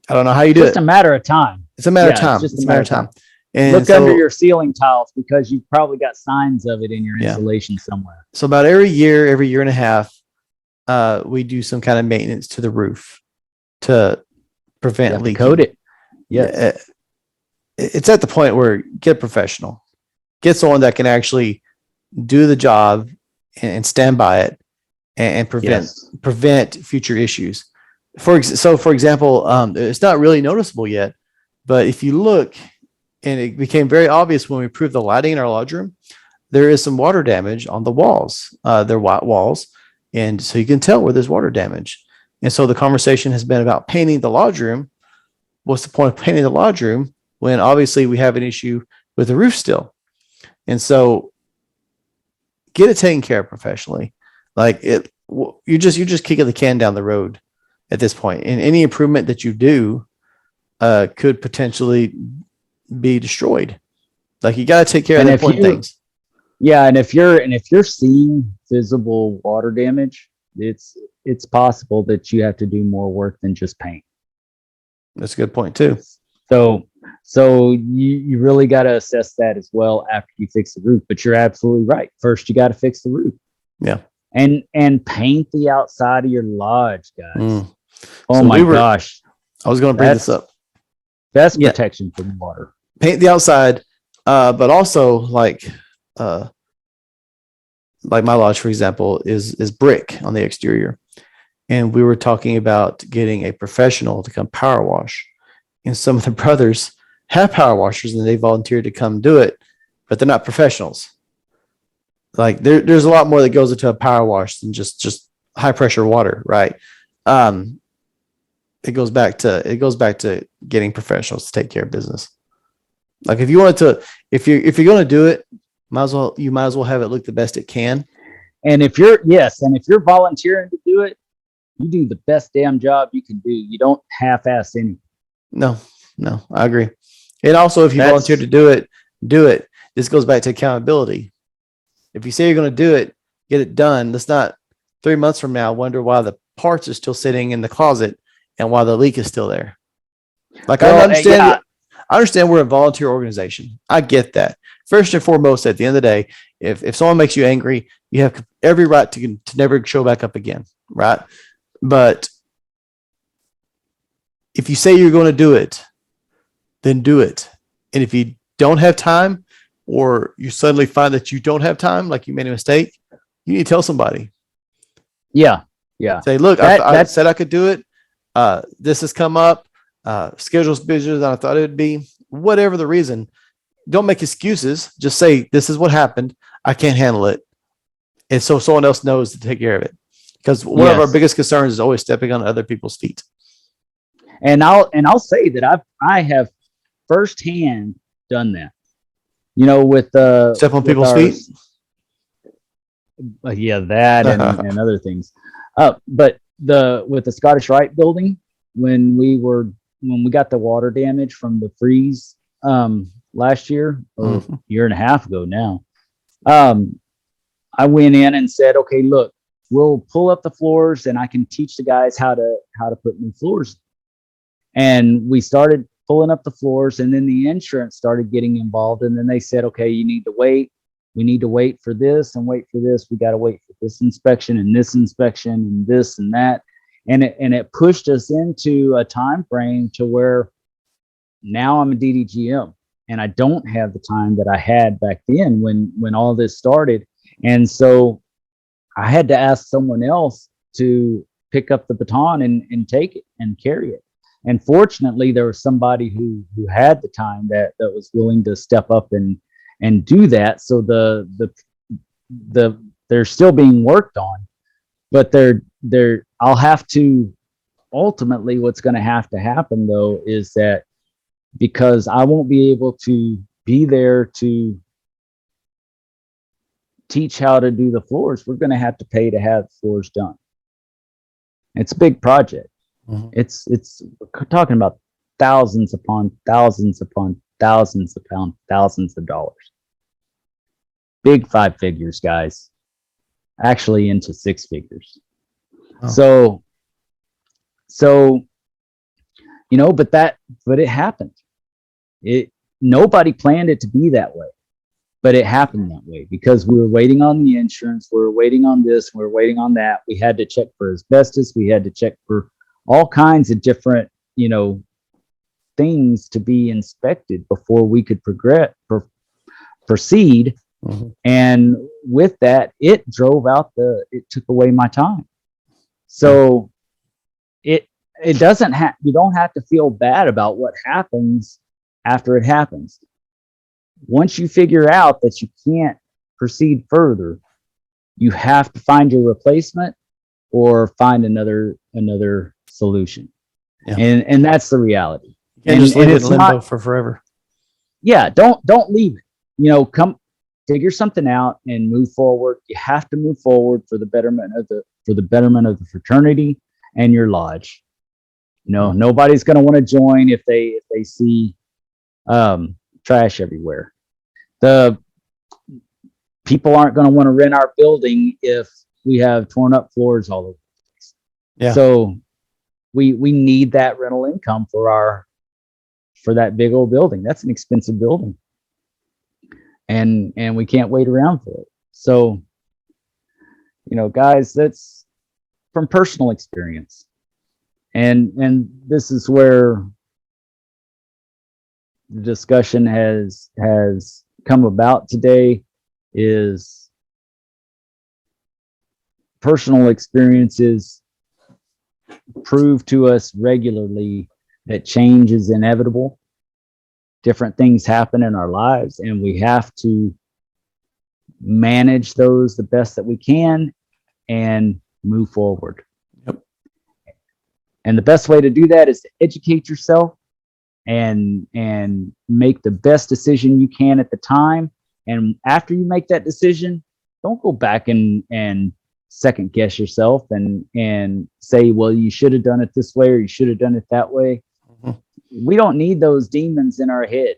I don't know how you do Just it. a matter of time. It's a matter of Yeah, it's time. just It's a matter of time. And Look so, under your ceiling tiles because you've probably got signs of it in your Yeah. insulation somewhere. so about every year and a half, we do some kind of maintenance to the roof to You prevent have to leaking. coat it. Yes. Yeah, it's at the point where get a professional, get someone that can actually do the job and stand by it and Yes. prevent future issues. For example, it's not really noticeable yet, but if you look, and it became very obvious when we improved the lighting in our lodge room, there is some water damage on the walls. They're white walls, and so you can tell where there's water damage. And so the conversation has been about painting the lodge room. What's the point of painting the lodge room when obviously we have an issue with the roof still? And so get it taken care of professionally. Like it, you're just kicking the can down the road at this point. And any improvement that you do could potentially be destroyed. Like you got to take care of And the if important you- things. Yeah, and if you're seeing visible water damage, it's possible that you have to do more work than just paint. That's a good point too. So you really got to assess that as well after you fix the roof. But you're absolutely right. First, you got to fix the roof. Yeah. And paint the outside of your lodge, guys. Mm. Oh So my we were- gosh, I was going to bring this up. best Yeah. protection from water. Paint the outside, but also like my lodge, for example, is brick on the exterior. And we were talking about getting a professional to come power wash. And some of the brothers have power washers and they volunteered to come do it, but they're not professionals. Like there's a lot more that goes into a power wash than just high pressure water, right? It goes back to getting professionals to take care of business. Like if you wanted to, if you're going to do it, you might as well have it look the best it can. And if you're volunteering to do it, you do the best damn job you can do. You don't half-ass anything. No, I agree. And also, if you volunteer to do it. This goes back to accountability. If you say you're going to do it, get it done. Let's not 3 months from now wonder why the parts are still sitting in the closet and why the leak is still there. Like I understand we're a volunteer organization. I get that. First and foremost, at the end of the day, if someone makes you angry, you have every right to never show back up again, right? But if you say you're going to do it, then do it. And if you don't have time, or you suddenly find that you don't have time, like you made a mistake, you need to tell somebody. Yeah. Say, look, I said I could do it. This has come up. Schedule's busier than I thought it would be. Whatever the reason, don't make excuses. Just say, this is what happened. I can't handle it. And so someone else knows to take care of it. Because one of our biggest concerns is always stepping on other people's feet. And I'll say that I have firsthand done that. You know, with Step on people's feet. Yeah, that and other things. But with the Scottish Rite building, when we got the water damage from the freeze last year or year and a half ago now, I went in and said, okay, look, we'll pull up the floors and I can teach the guys how to put new floors. And we started pulling up the floors, and then the insurance started getting involved. And then they said, okay, you need to wait. We need to wait for this and wait for this. We got to wait for this inspection and this inspection and this and that. And it pushed us into a time frame to where now I'm a DDGM and I don't have the time that I had back then when all this started. And so I had to ask someone else to pick up the baton and take it and carry it. And fortunately, there was somebody who had the time that was willing to step up and do that. So they're still being worked on, but I'll have to ultimately, what's going to happen though is that because I won't be able to be there to teach how to do the floors. We're going to have to pay to have floors done. It's a big project. Mhm. It's we're talking about thousands upon thousands upon thousands upon thousands of dollars. Big 5 figures, guys. Actually into 6 figures. Oh. So but it happened. Nobody planned it to be that way, but it happened that way because we were waiting on the insurance, we were waiting on this, we were waiting on that. We had to check for asbestos, we had to check for all kinds of different, things to be inspected before we could proceed. Mhm. And with that, it took away my time. So it doesn't have, you don't have to feel bad about what happens after it happens. Once you figure out that you can't proceed further, you have to find your replacement or find another solution. Yeah. And that's the reality. You can't just leave it in limbo for forever. Yeah, don't leave it. Come figure something out and move forward. You have to move forward for the betterment of the fraternity and your lodge. Nobody's going to want to join if they see trash everywhere. The people aren't going to want to rent our building if we have torn up floors all over the place. Yeah. So we need that rental income for that big old building. That's an expensive building. And we can't wait around for it. So, guys, that's from personal experience. And this is where the discussion has come about today, is personal experiences prove to us regularly that change is inevitable. Different things happen in our lives, and we have to manage those the best that we can and move forward. Yep. And the best way to do that is to educate yourself and make the best decision you can at the time. And after you make that decision, don't go back and second guess yourself and say, well, you should have done it this way or you should have done it that way. Mm-hmm. We don't need those demons in our head,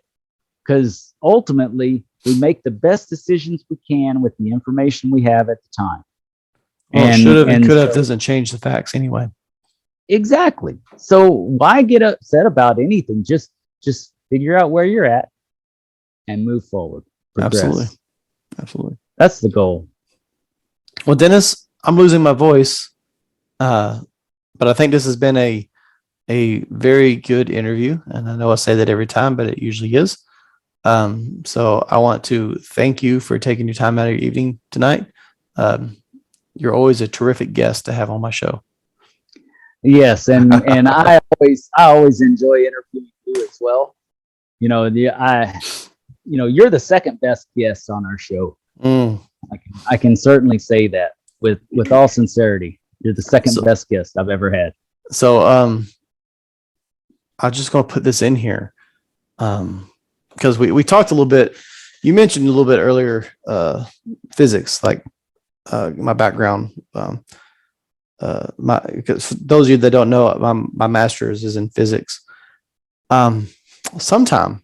because ultimately we make the best decisions we can with the information we have at the time. Well, should have and could have doesn't change the facts anyway. Exactly. So why get upset about anything? Just figure out where you're at and move forward. Progress. Absolutely. That's the goal. Well, Dennis, I'm losing my voice, but I think this has been a very good interview, and I know I say that every time, but it usually is. So I want to thank you for taking your time out of your evening tonight. You're always a terrific guest to have on my show. Yes, and I always enjoy interviewing you as well. You're the second best guest on our show. I can certainly say that with all sincerity. You're the second best guest I've ever had. So I'm just going to put this in here because we talked a little bit. You mentioned a little bit earlier physics, like my background. Because for those of you that don't know, my master's is in physics. Sometime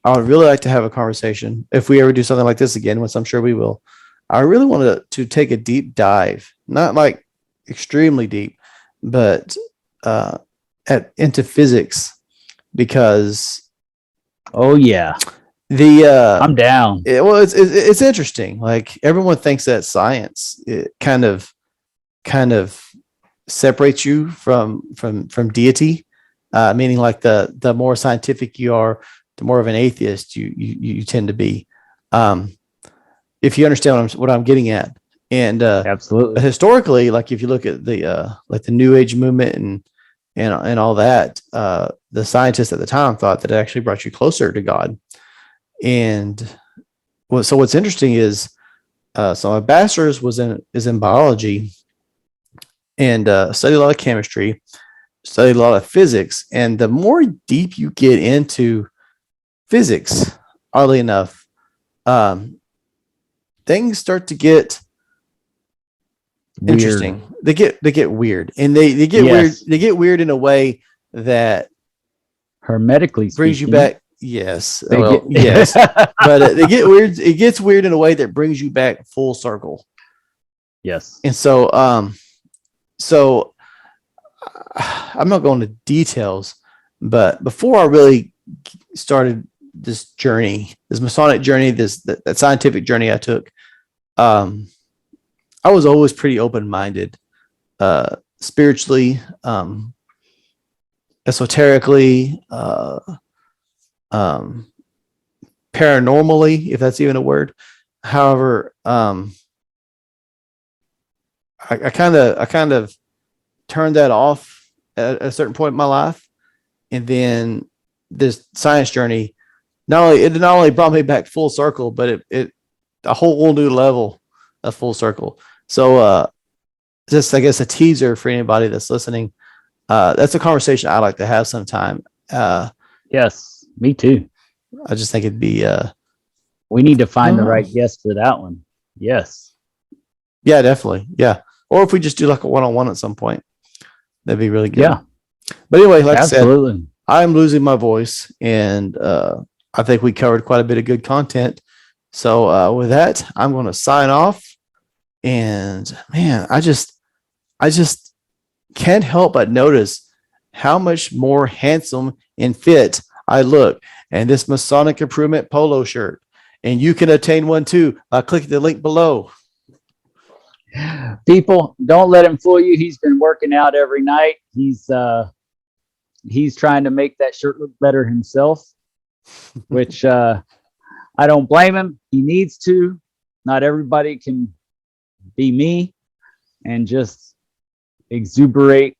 I would really like to have a conversation, if we ever do something like this again, which I'm sure we will. I really wanted to take a deep dive, not like extremely deep, but into physics, because oh yeah, I'm down. It's interesting. Like, everyone thinks that science, it kind of separates you from deity, meaning like the more scientific you are, the more of an atheist you tend to be. If you understand what I'm getting at. And absolutely, historically, like if you look at the New Age movement and all that, the scientists at the time thought that it actually brought you closer to God. And so what's interesting is, so my bachelor's is in biology, and studied a lot of chemistry. studied a lot of physics, and the more deep you get into physics, oddly enough, things start to get Weird. interesting. They get weird, and they get weird. They get weird in a way that Hermetically brings you speaking, back. Yes, yes, but they get weird. It gets weird in a way that brings you back full circle. Yes. And so, so I'm not going to details, but before I really started this journey, this Masonic journey, that scientific journey I took, I was always pretty open-minded, spiritually, esoterically, paranormally, if that's even a word. However, I kind of turned that off at a certain point in my life, and then this science journey not only brought me back full circle, but it a whole new level of full circle. So just I guess a teaser for anybody that's listening. That's a conversation I like to have sometime. Yes, me too. I just think it'd be we need to find the right guest for that one. Yes. Yeah, definitely. Yeah. Or if we just do like a one-on-one at some point, that'd be really good. Yeah. But anyway, like Absolutely. I said, I'm losing my voice, and I think we covered quite a bit of good content. So with that, I'm going to sign off. And man, I just can't help but notice how much more handsome and fit I look in this Masonic Improvement polo shirt. And you can obtain one too. Click the link below. People, don't let him fool you. He's been working out every night. He's trying to make that shirt look better himself, which I don't blame him. He needs to. Not everybody can be me and just exuberate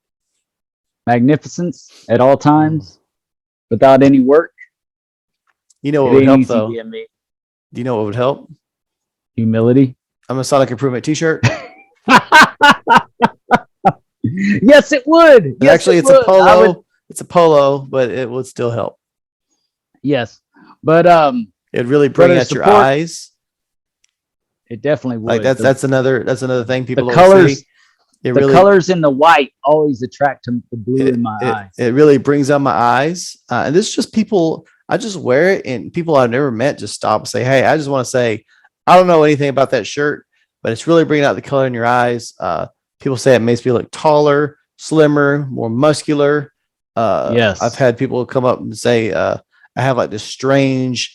magnificence at all times without any work. You know what would help though? Do you know what would help? Humility. A Masonic Improvement t-shirt. Yes, it would. Yes, actually, it's a polo. It's a polo, but it would still help. Yes, but it'd really bring out your eyes. It definitely would. Like that's another thing people the always colors. See. The colors in the white always attract the blue in my eyes. It really brings out my eyes. And this is just people. I just wear it, and people I've never met just stop and say, "Hey, I just want to say, I don't know anything about that shirt, but it's really bringing out the color in your eyes." People say it makes me look taller, slimmer, more muscular. Yes, I've had people come up and say I have like this strange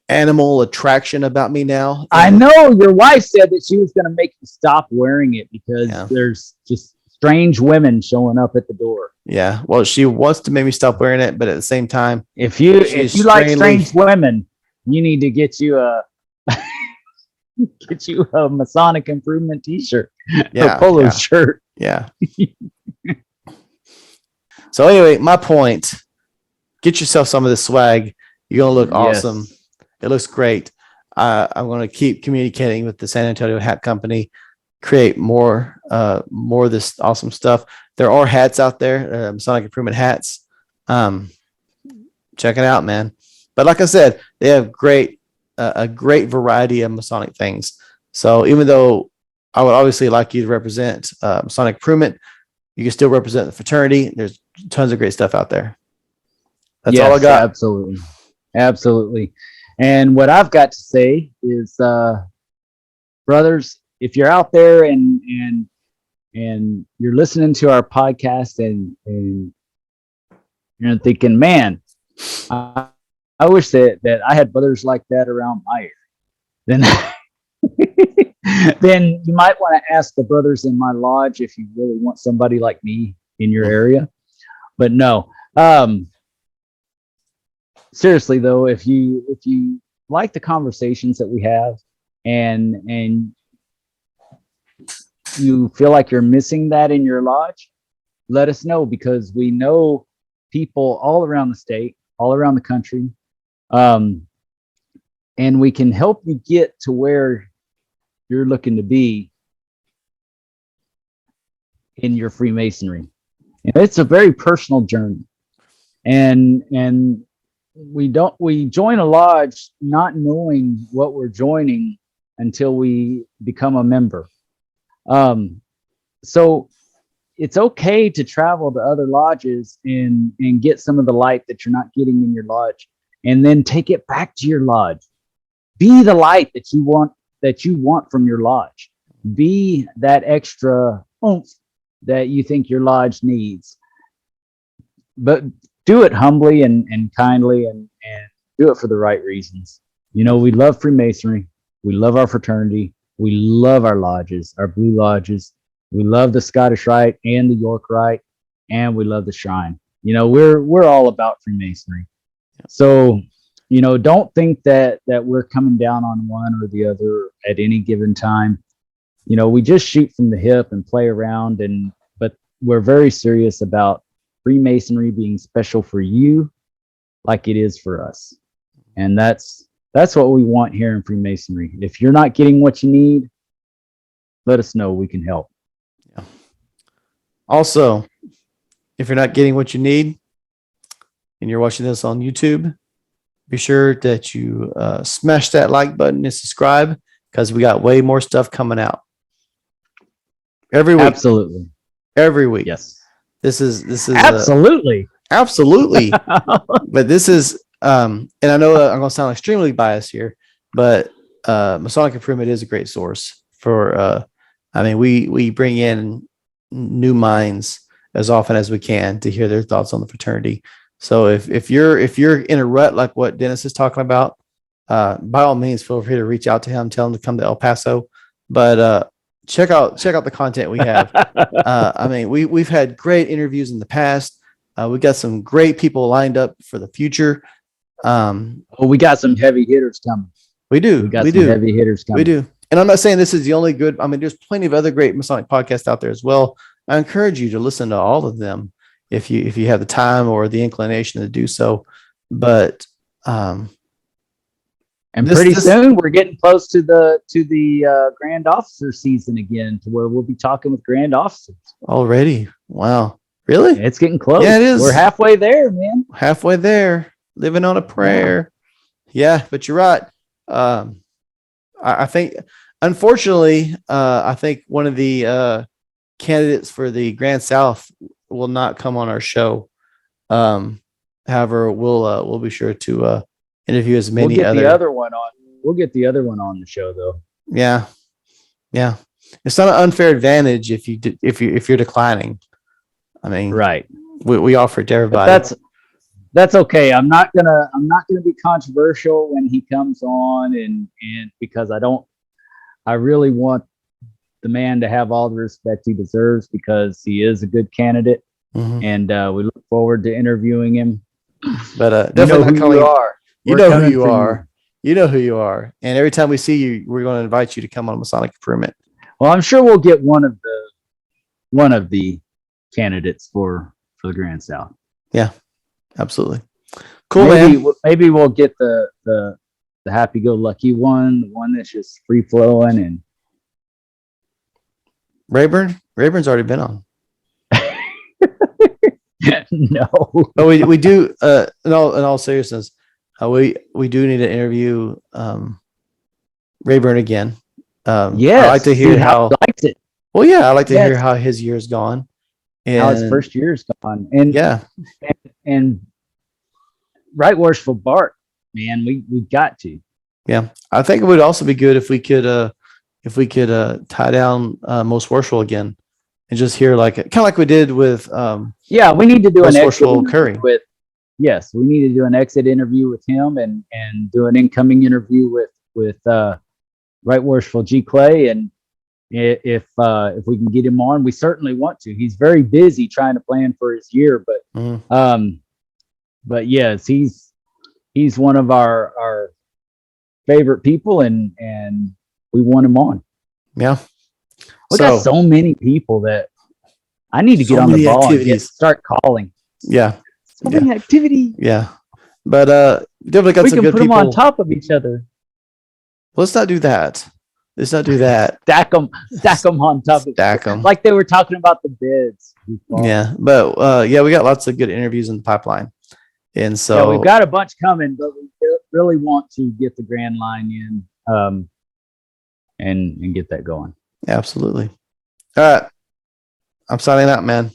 animal attraction about me now. I know your wife said that she was going to make you stop wearing it because there's just strange women showing up at the door. Yeah, well, she wants to make me stop wearing it, but at the same time, if you like strange women, you need to get you a Masonic Improvement t-shirt, a polo shirt. Yeah. So anyway, my point: get yourself some of this swag. You're gonna look awesome. It looks great. I'm going to keep communicating with the San Antonio Hat Company, create more of this awesome stuff. There are hats out there, Masonic Improvement hats. Check it out, man. But like I said, they have a great variety of Masonic things. So even though I would obviously like you to represent Masonic Improvement, you can still represent the fraternity. There's tons of great stuff out there. That's all I got. Absolutely. Absolutely. And what I've got to say is, brothers, if you're out there and you're listening to our podcast and you're thinking, man, I wish that I had brothers like that around my area, then you might want to ask the brothers in my lodge if you really want somebody like me in your area. But no, seriously though, if you like the conversations that we have and you feel like you're missing that in your lodge, let us know, because we know people all around the state, all around the country, and we can help you get to where you're looking to be in your Freemasonry. It's a very personal journey, and we join a lodge not knowing what we're joining until we become a member. So it's okay to travel to other lodges and get some of the light that you're not getting in your lodge, and then take it back to your lodge. Be the light that you want from your lodge. Be that extra oomph that you think your lodge needs. But do it humbly and kindly, and do it for the right reasons. We love Freemasonry. We love our fraternity. We love our lodges, our blue lodges. We love the Scottish Rite and the York Rite, and we love the Shrine. We're all about Freemasonry. So, don't think that we're coming down on one or the other at any given time. We just shoot from the hip and play around, but we're very serious about Freemasonry being special for you, like it is for us. And that's what we want here in Freemasonry. If you're not getting what you need, let us know. We can help. Yeah. Also, if you're not getting what you need and you're watching this on YouTube, be sure that you smash that like button and subscribe, because we got way more stuff coming out every week. Absolutely. Every week. Yes. This is absolutely. Absolutely. But this is and I know I'm going to sound extremely biased here, but Masonic Improvement is a great source for we bring in new minds as often as we can to hear their thoughts on the fraternity. So if you're in a rut like what Dennis is talking about, by all means feel free to reach out to him, tell him to come to El Paso. But check out the content we have. We've had great interviews in the past. We got some great people lined up for the future. We got some heavy hitters coming. We do. Heavy hitters coming. We do. And I'm not saying this is the only good. There's plenty of other great Masonic podcasts out there as well. I encourage you to listen to all of them if you have the time or the inclination to do so. But pretty soon we're getting close to the Grand Officer season again, to where we'll be talking with Grand Officers already. Wow. Really? It's getting close. Yeah, it is. We're halfway there, man. Halfway there. Living on a prayer. Yeah, but you're right. I think, unfortunately, I think one of the candidates for the Grand South will not come on our show. However, we'll be sure to interview as many We'll get the other one on the show, though. Yeah. It's not an unfair advantage if you're declining. Right. We offer it to everybody. But that's okay. I'm not gonna be controversial when he comes on, and because I really want the man to have all the respect he deserves, because he is a good candidate. Mm-hmm. And we look forward to interviewing him. But you know who you are. You know who you are. You know who you are. And every time we see you, we're going to invite you to come on Masonic Improvement. Well, I'm sure we'll get one of the candidates for the Grand South. Yeah, absolutely. Cool, man. Maybe we'll get the happy-go-lucky one, the one that's just free-flowing. And Rayburn's already been on. No. But we do, in all seriousness, we do need to interview Rayburn again. Yes. I like to hear how he likes it. Well, yeah, I like to hear how his year's gone. And how his first year's gone. And yeah. And Right Worshipful Bart, man, we got to. Yeah. I think it would also be good if we could tie down Most Worshipful again and just hear kind of like we did with we need to do an exit Curry. We need to do an exit interview with him and do an incoming interview with Right Worshipful G. Clay. And if we can get him on, we certainly want to. He's very busy trying to plan for his year, but yes, he's one of our favorite people, and we want him on. Yeah. We got so many people that I need to get on the ball and start calling. Yeah. So many activity. Yeah. But definitely got some good people. We can put them on top of each other. Let's not do that. Let's not do that. Stack them on top of Stack them. like they were talking about the bids. Yeah, but yeah, we got lots of good interviews in the pipeline, and so yeah, we've got a bunch coming, but we really want to get the Grand Line in, and get that going. absolutely. All right, I'm signing out, man.